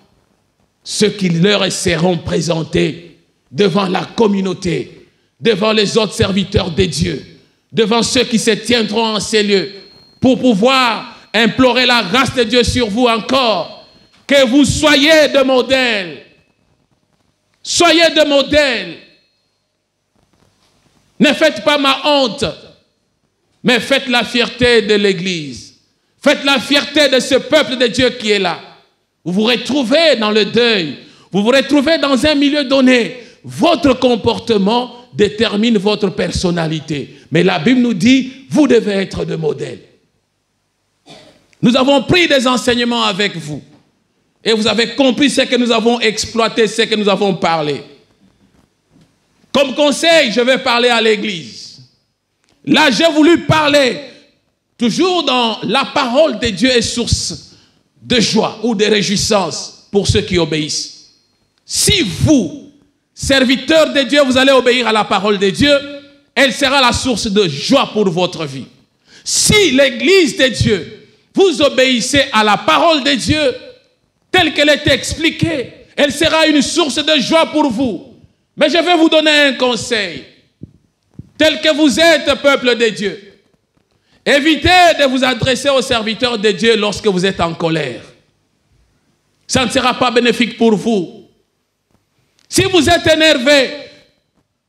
ce qui leur seront présentés devant la communauté, devant les autres serviteurs de Dieu, devant ceux qui se tiendront en ces lieux, pour pouvoir implorer la grâce de Dieu sur vous encore, que vous soyez de modèles. Soyez de modèles. Ne faites pas ma honte, mais faites la fierté de l'Église. Faites la fierté de ce peuple de Dieu qui est là. Vous vous retrouvez dans le deuil. Vous vous retrouvez dans un milieu donné. Votre comportement détermine votre personnalité. Mais la Bible nous dit, vous devez être de modèle. Nous avons pris des enseignements avec vous. Et vous avez compris ce que nous avons exploité, ce que nous avons parlé. Comme conseil, je vais parler à l'Église. Là, j'ai voulu parler toujours dans la parole de Dieu est source de joie ou de réjouissance pour ceux qui obéissent. Si vous, serviteurs de Dieu, vous allez obéir à la parole de Dieu, elle sera la source de joie pour votre vie. Si l'Église de Dieu, vous obéissez à la parole de Dieu, telle qu'elle est expliquée, elle sera une source de joie pour vous. Mais je vais vous donner un conseil. Tel que vous êtes, peuple de Dieu, évitez de vous adresser aux serviteurs de Dieu lorsque vous êtes en colère. Ça ne sera pas bénéfique pour vous. Si vous êtes énervé,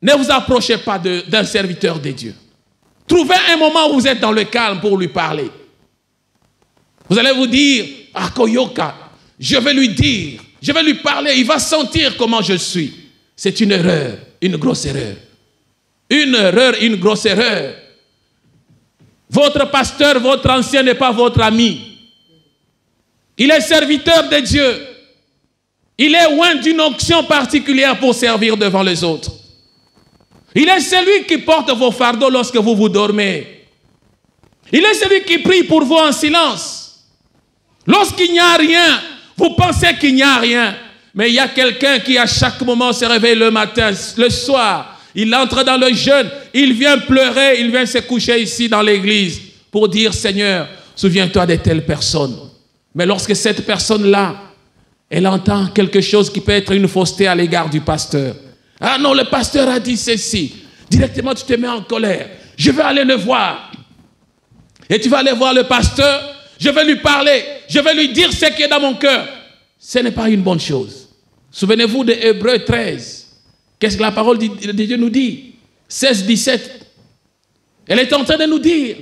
ne vous approchez pas d'un serviteur de Dieu. Trouvez un moment où vous êtes dans le calme pour lui parler. Vous allez vous dire, ah, Koyoka, je vais lui dire, je vais lui parler, il va sentir comment je suis. C'est une erreur, une grosse erreur. Une erreur, une grosse erreur. Votre pasteur, votre ancien n'est pas votre ami. Il est serviteur de Dieu. Il est loin d'une onction particulière pour servir devant les autres. Il est celui qui porte vos fardeaux lorsque vous dormez. Il est celui qui prie pour vous en silence. Lorsqu'il n'y a rien, vous pensez qu'il n'y a rien. Mais il y a quelqu'un qui à chaque moment se réveille le matin, le soir. Il entre dans le jeûne, il vient pleurer, il vient se coucher ici dans l'église pour dire, Seigneur, souviens-toi de telle personne. Mais lorsque cette personne-là, elle entend quelque chose qui peut être une fausseté à l'égard du pasteur. Ah non, le pasteur a dit ceci. Directement, tu te mets en colère. Je vais aller le voir. Et tu vas aller voir le pasteur. Je vais lui parler. Je vais lui dire ce qui est dans mon cœur. Ce n'est pas une bonne chose. Souvenez-vous de Hébreux 13. Qu'est-ce que la parole de Dieu nous dit? 16, 17. Elle est en train de nous dire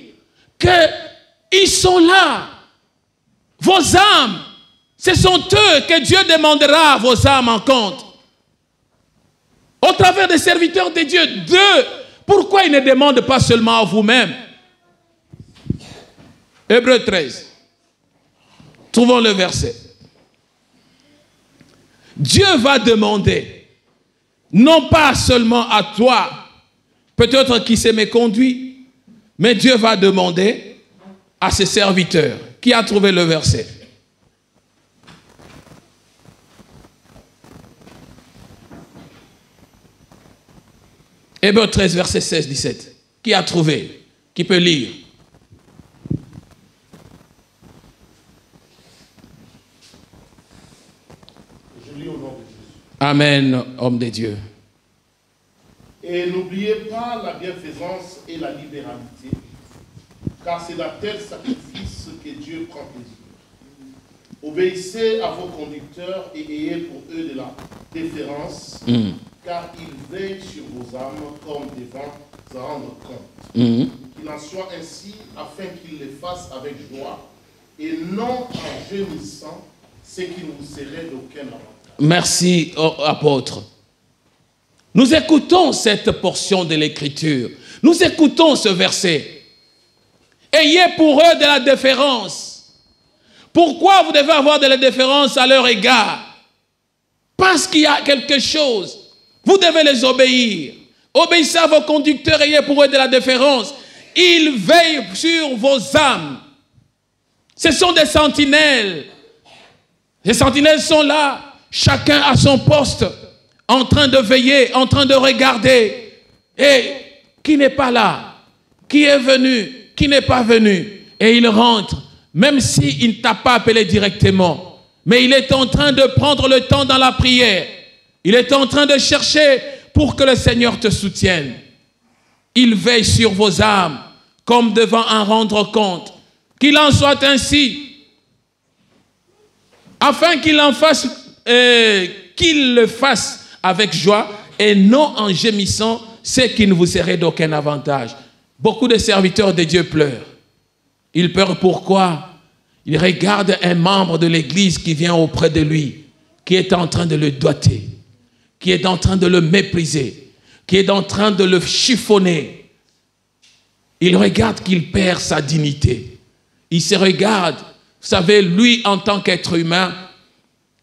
qu'ils sont là. Vos âmes. Ce sont eux que Dieu demandera vos âmes en compte. Au travers des serviteurs de Dieu. Deux. Pourquoi il ne demande pas seulement à vous-même? Hébreux 13. Trouvons le verset. Dieu va demander, non pas seulement à toi, peut-être qui s'est méconduit, mais Dieu va demander à ses serviteurs. Qui a trouvé le verset? Hébreux 13, verset 16, 17. Qui a trouvé? Qui peut lire? Amen, homme de Dieu. Et n'oubliez pas la bienfaisance et la libéralité, car c'est dans tel sacrifice que Dieu prend plaisir. Obéissez à vos conducteurs et ayez pour eux de la déférence, car ils veillent sur vos âmes comme devant en rendre compte. Qu'il en soit ainsi, afin qu'ils les fassent avec joie, et non en gémissant, ce qui ne vous serait d'aucun avantage. Merci, apôtre. Nous écoutons cette portion de l'Écriture. Nous écoutons ce verset. Ayez pour eux de la déférence. Pourquoi vous devez avoir de la déférence à leur égard? Parce qu'il y a quelque chose. Vous devez les obéir. Obéissez à vos conducteurs, ayez pour eux de la déférence. Ils veillent sur vos âmes. Ce sont des sentinelles. Les sentinelles sont là, chacun à son poste, en train de veiller, en train de regarder. Et qui n'est pas là? Qui est venu? Qui n'est pas venu? Et il rentre. Même s'il ne t'a pas appelé directement, mais il est en train de prendre le temps dans la prière. Il est en train de chercher pour que le Seigneur te soutienne. Il veille sur vos âmes, comme devant en rendre compte. Qu'il en soit ainsi, afin qu'il en fasse, qu'il le fasse avec joie et non en gémissant, ce qui ne vous serait d'aucun avantage. Beaucoup de serviteurs de Dieu pleurent. Ils pleurent pourquoi? Ils regardent un membre de l'église qui vient auprès de lui, qui est en train de le doiter, qui est en train de le mépriser, qui est en train de le chiffonner. Ils regardent qu'il perd sa dignité. Ils se regardent. Vous savez, lui, en tant qu'être humain,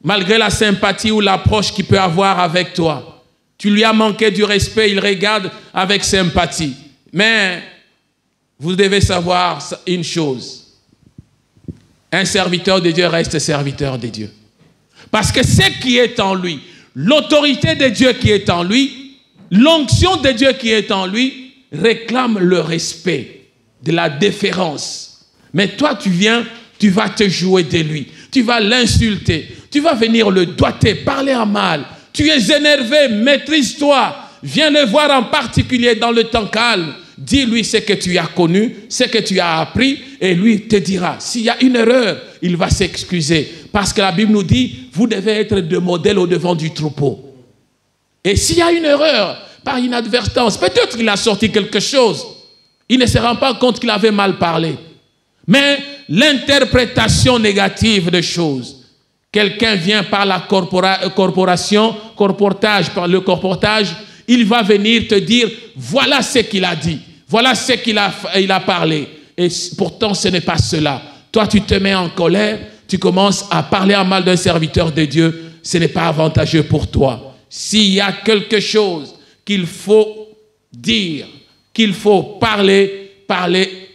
malgré la sympathie ou l'approche qu'il peut avoir avec toi, tu lui as manqué du respect, il regarde avec sympathie. Mais vous devez savoir une chose. Un serviteur de Dieu reste serviteur de Dieu. Parce que ce qui est en lui, l'autorité de Dieu qui est en lui, l'onction de Dieu qui est en lui, réclame le respect, de la déférence. Mais toi, tu viens, tu vas te jouer de lui. Tu vas l'insulter. Tu vas venir le doiter, parler en mal. Tu es énervé, maîtrise-toi. Viens le voir en particulier dans le temps calme. Dis-lui ce que tu as connu, ce que tu as appris, et lui te dira. S'il y a une erreur, il va s'excuser. Parce que la Bible nous dit, vous devez être de modèle au devant du troupeau. Et s'il y a une erreur, par inadvertance, peut-être qu'il a sorti quelque chose. Il ne se rend pas compte qu'il avait mal parlé. Mais l'interprétation négative de choses, quelqu'un vient par la par le corportage, il va venir te dire, voilà ce qu'il a dit, voilà ce qu'il a parlé. Et pourtant, ce n'est pas cela. Toi, tu te mets en colère, tu commences à parler en mal d'un serviteur de Dieu, ce n'est pas avantageux pour toi. S'il y a quelque chose qu'il faut dire, qu'il faut parler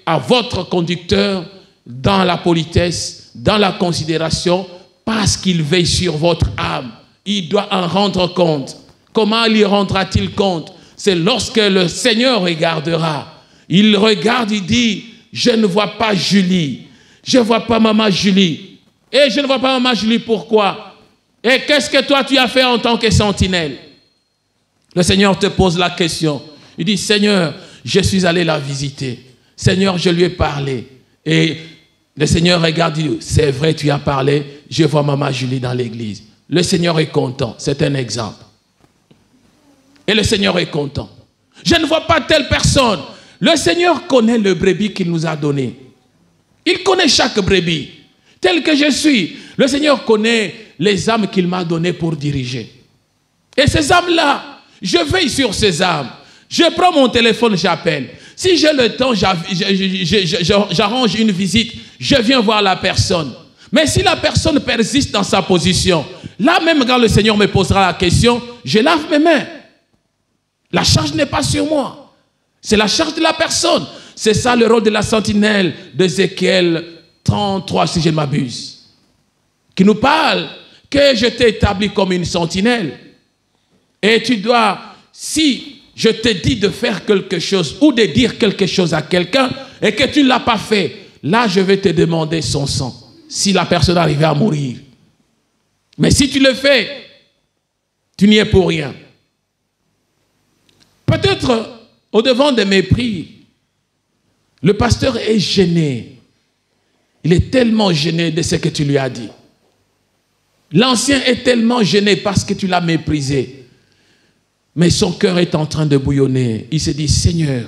à votre conducteur dans la politesse, dans la considération, parce qu'il veille sur votre âme. Il doit en rendre compte. Comment lui rendra-t-il compte? C'est lorsque le Seigneur regardera. Il regarde, il dit, je ne vois pas Julie. Je ne vois pas maman Julie. Et je ne vois pas maman Julie, pourquoi? Et qu'est-ce que toi tu as fait en tant que sentinelle? Le Seigneur te pose la question. Il dit, Seigneur, je suis allé la visiter. Seigneur, je lui ai parlé. Et le Seigneur regarde, il dit, c'est vrai, tu as parlé. Je vois maman Julie dans l'église. Le Seigneur est content. C'est un exemple. Et le Seigneur est content. Je ne vois pas telle personne. Le Seigneur connaît le brebis qu'il nous a donné. Il connaît chaque brebis. Tel que je suis, le Seigneur connaît les âmes qu'il m'a données pour diriger. Et ces âmes-là, je veille sur ces âmes. Je prends mon téléphone, j'appelle. Si j'ai le temps, j'arrange une visite, je viens voir la personne. Mais si la personne persiste dans sa position, là même quand le Seigneur me posera la question, je lave mes mains. La charge n'est pas sur moi. C'est la charge de la personne. C'est ça le rôle de la sentinelle d'Ézéchiel 33, si je ne m'abuse. Qui nous parle que je t'ai établi comme une sentinelle. Et tu dois, si je te dis de faire quelque chose ou de dire quelque chose à quelqu'un et que tu ne l'as pas fait, là je vais te demander son sang. Si la personne arrivait à mourir. Mais si tu le fais, tu n'y es pour rien. Peut-être au-devant de mépris, le pasteur est gêné. Il est tellement gêné de ce que tu lui as dit. L'ancien est tellement gêné parce que tu l'as méprisé. Mais son cœur est en train de bouillonner. Il se dit, Seigneur,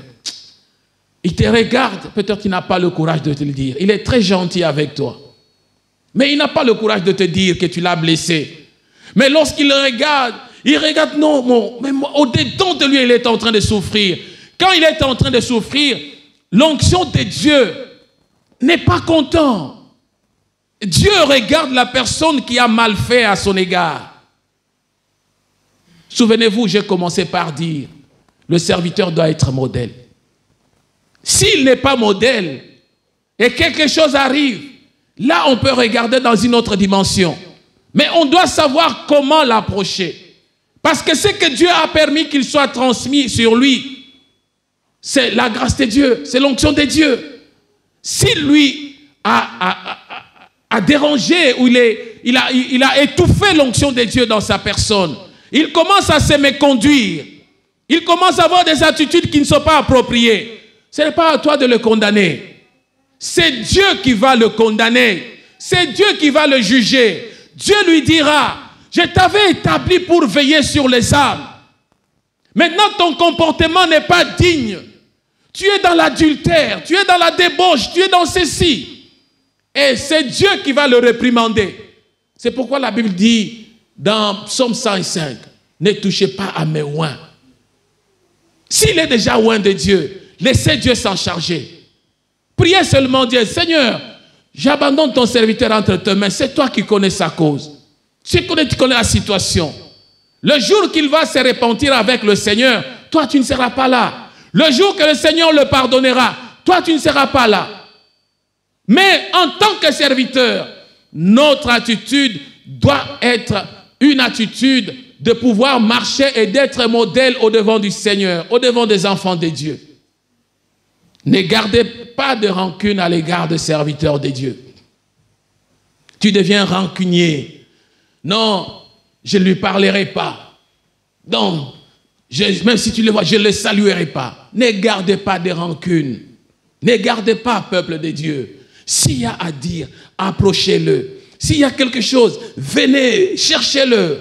il te regarde, peut-être qu'il n'a pas le courage de te le dire. Il est très gentil avec toi. Mais il n'a pas le courage de te dire que tu l'as blessé. Mais lorsqu'il le regarde, il regarde, non, mais au-dedans de lui, il est en train de souffrir. Quand il est en train de souffrir, l'onction de Dieu n'est pas content. Dieu regarde la personne qui a mal fait à son égard. Souvenez-vous, j'ai commencé par dire, le serviteur doit être modèle. S'il n'est pas modèle et quelque chose arrive, là on peut regarder dans une autre dimension. Mais on doit savoir comment l'approcher. Parce que ce que Dieu a permis qu'il soit transmis sur lui, c'est la grâce de Dieu, c'est l'onction de Dieu. S'il lui a dérangé ou il a étouffé l'onction de Dieu dans sa personne, il commence à se méconduire. Il commence à avoir des attitudes qui ne sont pas appropriées. Ce n'est pas à toi de le condamner. C'est Dieu qui va le condamner. C'est Dieu qui va le juger. Dieu lui dira, je t'avais établi pour veiller sur les âmes. Maintenant, ton comportement n'est pas digne. Tu es dans l'adultère, tu es dans la débauche, tu es dans ceci. Et c'est Dieu qui va le réprimander. C'est pourquoi la Bible dit dans Psaume 105, ne touchez pas à mes oins. S'il est déjà oint de Dieu, laissez Dieu s'en charger. Priez seulement Dieu, Seigneur, j'abandonne ton serviteur entre tes mains, c'est toi qui connais sa cause. Tu connais la situation. Le jour qu'il va se repentir avec le Seigneur, toi tu ne seras pas là. Le jour que le Seigneur le pardonnera, toi tu ne seras pas là. Mais en tant que serviteur, notre attitude doit être une attitude de pouvoir marcher et d'être modèle au-devant du Seigneur, au-devant des enfants de Dieu. Ne gardez pas de rancune à l'égard des serviteurs de Dieu. Tu deviens rancunier. Non, je ne lui parlerai pas. Non, même si tu le vois, je ne le saluerai pas. Ne gardez pas de rancune. Ne gardez pas, peuple de Dieu. S'il y a à dire, approchez-le. S'il y a quelque chose, venez, cherchez-le.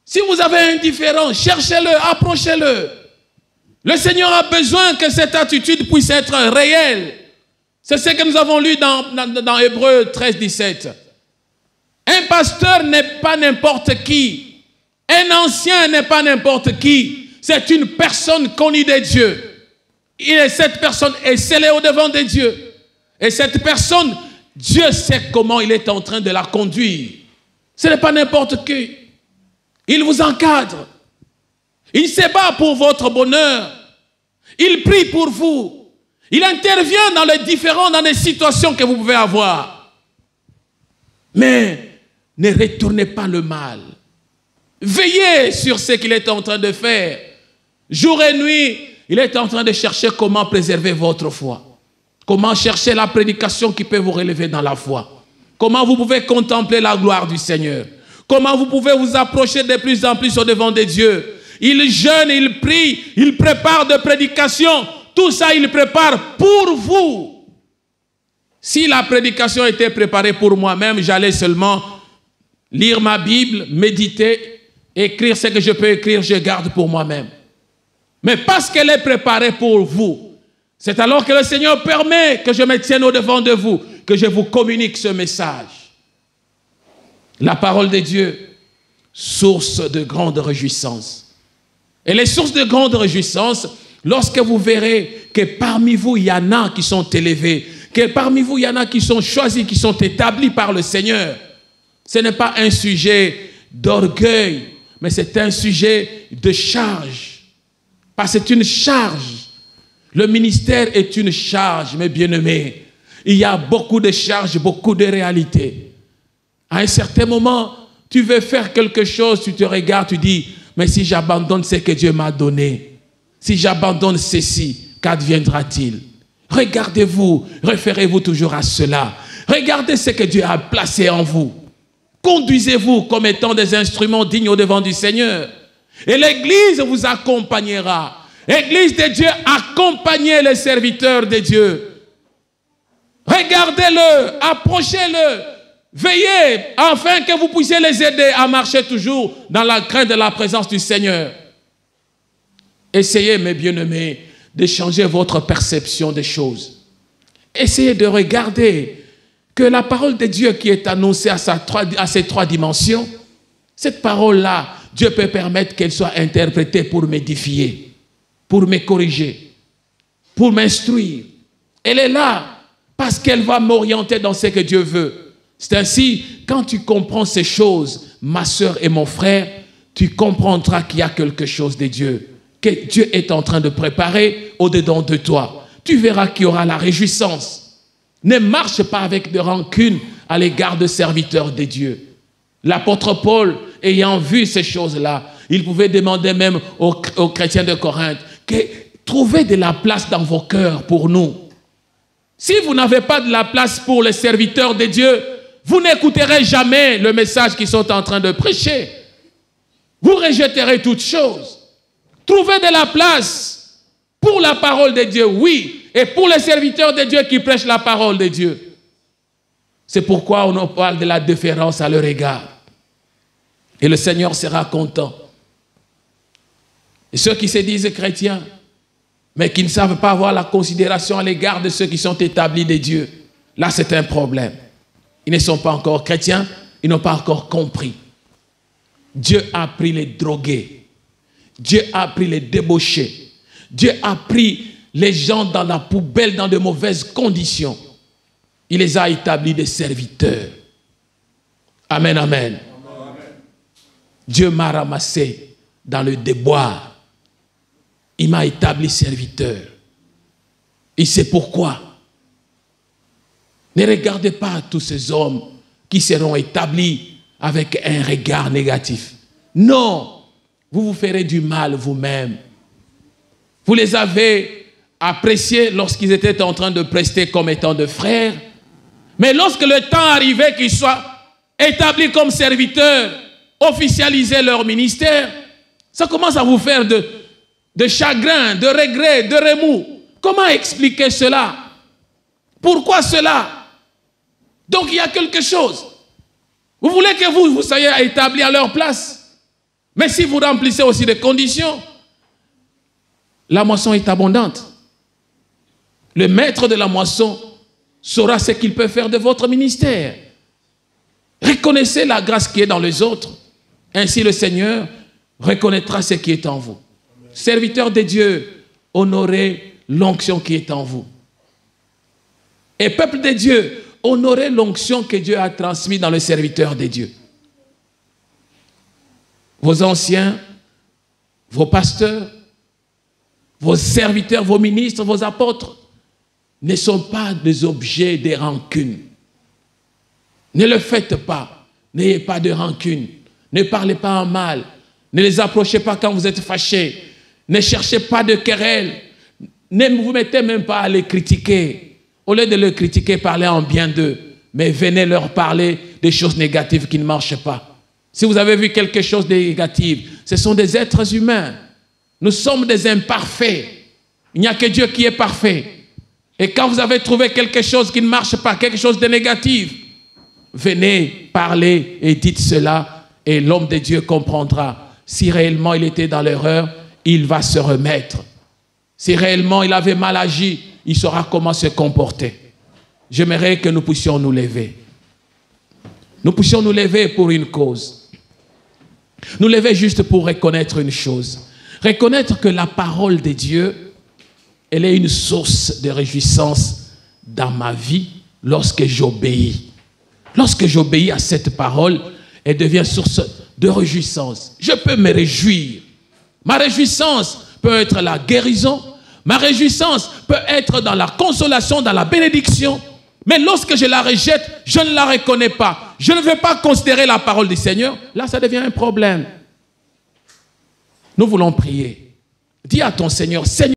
Si vous avez un indifférent, cherchez-le, approchez-le. Le Seigneur a besoin que cette attitude puisse être réelle. C'est ce que nous avons lu dans Hébreux 13, 17. Un pasteur n'est pas n'importe qui. Un ancien n'est pas n'importe qui. C'est une personne connue de Dieu. Et cette personne est scellée au-devant de Dieu. Et cette personne, Dieu sait comment il est en train de la conduire. Ce n'est pas n'importe qui. Il vous encadre. Il se bat pour votre bonheur. Il prie pour vous. Il intervient dans les situations que vous pouvez avoir. Mais ne retournez pas le mal. Veillez sur ce qu'il est en train de faire. Jour et nuit, il est en train de chercher comment préserver votre foi. Comment chercher la prédication qui peut vous relever dans la foi. Comment vous pouvez contempler la gloire du Seigneur. Comment vous pouvez vous approcher de plus en plus au devant de Dieu. Il jeûne, il prie, il prépare de prédications. Tout ça, il prépare pour vous. Si la prédication était préparée pour moi-même, j'allais seulement lire ma Bible, méditer, écrire ce que je peux écrire, je garde pour moi-même. Mais parce qu'elle est préparée pour vous, c'est alors que le Seigneur permet que je me tienne au-devant de vous, que je vous communique ce message. La parole de Dieu, source de grande réjouissance. Et les sources de grande réjouissance, lorsque vous verrez que parmi vous, il y en a qui sont élevés, que parmi vous, il y en a qui sont choisis, qui sont établis par le Seigneur. Ce n'est pas un sujet d'orgueil, mais c'est un sujet de charge. Parce que c'est une charge. Le ministère est une charge, mes bien-aimés. Il y a beaucoup de charges, beaucoup de réalités. À un certain moment, tu veux faire quelque chose, tu te regardes, tu dis, mais si j'abandonne ce que Dieu m'a donné, si j'abandonne ceci, qu'adviendra-t-il? Regardez-vous, référez-vous toujours à cela. Regardez ce que Dieu a placé en vous. Conduisez-vous comme étant des instruments dignes au devant du Seigneur. Et l'Église vous accompagnera. L'Église de Dieu, accompagnez les serviteurs de Dieu. Regardez-le, approchez-le. Veillez afin que vous puissiez les aider à marcher toujours dans la crainte de la présence du Seigneur. Essayez, mes bien-aimés, de changer votre perception des choses. Essayez de regarder que la parole de Dieu qui est annoncée à ces trois dimensions, cette parole-là, Dieu peut permettre qu'elle soit interprétée pour m'édifier, pour me corriger, pour m'instruire. Elle est là parce qu'elle va m'orienter dans ce que Dieu veut. C'est ainsi, quand tu comprends ces choses, ma soeur et mon frère, tu comprendras qu'il y a quelque chose de Dieu, que Dieu est en train de préparer au-dedans de toi. Tu verras qu'il y aura la réjouissance. Ne marche pas avec de rancune à l'égard de serviteurs de Dieu. L'apôtre Paul, ayant vu ces choses-là, il pouvait demander même aux chrétiens de Corinthe que trouvez de la place dans vos cœurs pour nous. Si vous n'avez pas de la place pour les serviteurs de Dieu, vous n'écouterez jamais le message qu'ils sont en train de prêcher. Vous rejetterez toutes choses. Trouvez de la place pour la parole de Dieu, oui, et pour les serviteurs de Dieu qui prêchent la parole de Dieu. C'est pourquoi on en parle de la déférence à leur égard. Et le Seigneur sera content. Et ceux qui se disent chrétiens, mais qui ne savent pas avoir la considération à l'égard de ceux qui sont établis de Dieu, là c'est un problème. Ils ne sont pas encore chrétiens, ils n'ont pas encore compris. Dieu a pris les drogués, Dieu a pris les débauchés, Dieu a pris les gens dans la poubelle, dans de mauvaises conditions. Il les a établis des serviteurs. Amen, amen. Dieu m'a ramassé dans le déboire. Il m'a établi serviteur. Et c'est pourquoi. Ne regardez pas tous ces hommes qui seront établis avec un regard négatif. Non, vous vous ferez du mal vous-même. Vous les avez appréciés lorsqu'ils étaient en train de prester comme étant de frères. Mais lorsque le temps arrivait qu'ils soient établis comme serviteurs, officialiser leur ministère, ça commence à vous faire de chagrin, de regret, de remous. Comment expliquer cela? Pourquoi cela? Donc il y a quelque chose. Vous voulez que vous soyez établis à leur place. Mais si vous remplissez aussi des conditions, la moisson est abondante. Le maître de la moisson saura ce qu'il peut faire de votre ministère. Reconnaissez la grâce qui est dans les autres. Ainsi le Seigneur reconnaîtra ce qui est en vous. Serviteurs de Dieu, honorez l'onction qui est en vous. Et peuple de Dieu, honorez l'onction que Dieu a transmise dans le serviteur de Dieu. Vos anciens, vos pasteurs, vos serviteurs, vos ministres, vos apôtres ne sont pas des objets de rancune. Ne le faites pas. N'ayez pas de rancune. Ne parlez pas en mal. Ne les approchez pas quand vous êtes fâchés. Ne cherchez pas de querelle. Ne vous mettez même pas à les critiquer. Au lieu de les critiquer, parlez en bien d'eux. Mais venez leur parler des choses négatives qui ne marchent pas. Si vous avez vu quelque chose de négatif, ce sont des êtres humains. Nous sommes des imparfaits. Il n'y a que Dieu qui est parfait. Et quand vous avez trouvé quelque chose qui ne marche pas, quelque chose de négatif, venez parler et dites cela et l'homme de Dieu comprendra. Si réellement il était dans l'erreur, il va se remettre. Si réellement il avait mal agi, il saura comment se comporter. J'aimerais que nous puissions nous lever. Nous puissions nous lever pour une cause. Nous lever juste pour reconnaître une chose. Reconnaître que la parole de Dieu, elle est une source de réjouissance dans ma vie lorsque j'obéis. Lorsque j'obéis à cette parole, elle devient source de réjouissance. Je peux me réjouir. Ma réjouissance peut être la guérison. Ma réjouissance peut être dans la consolation, dans la bénédiction. Mais lorsque je la rejette, je ne la reconnais pas. Je ne veux pas considérer la parole du Seigneur. Là, ça devient un problème. Nous voulons prier. Dis à ton Seigneur, Seigneur,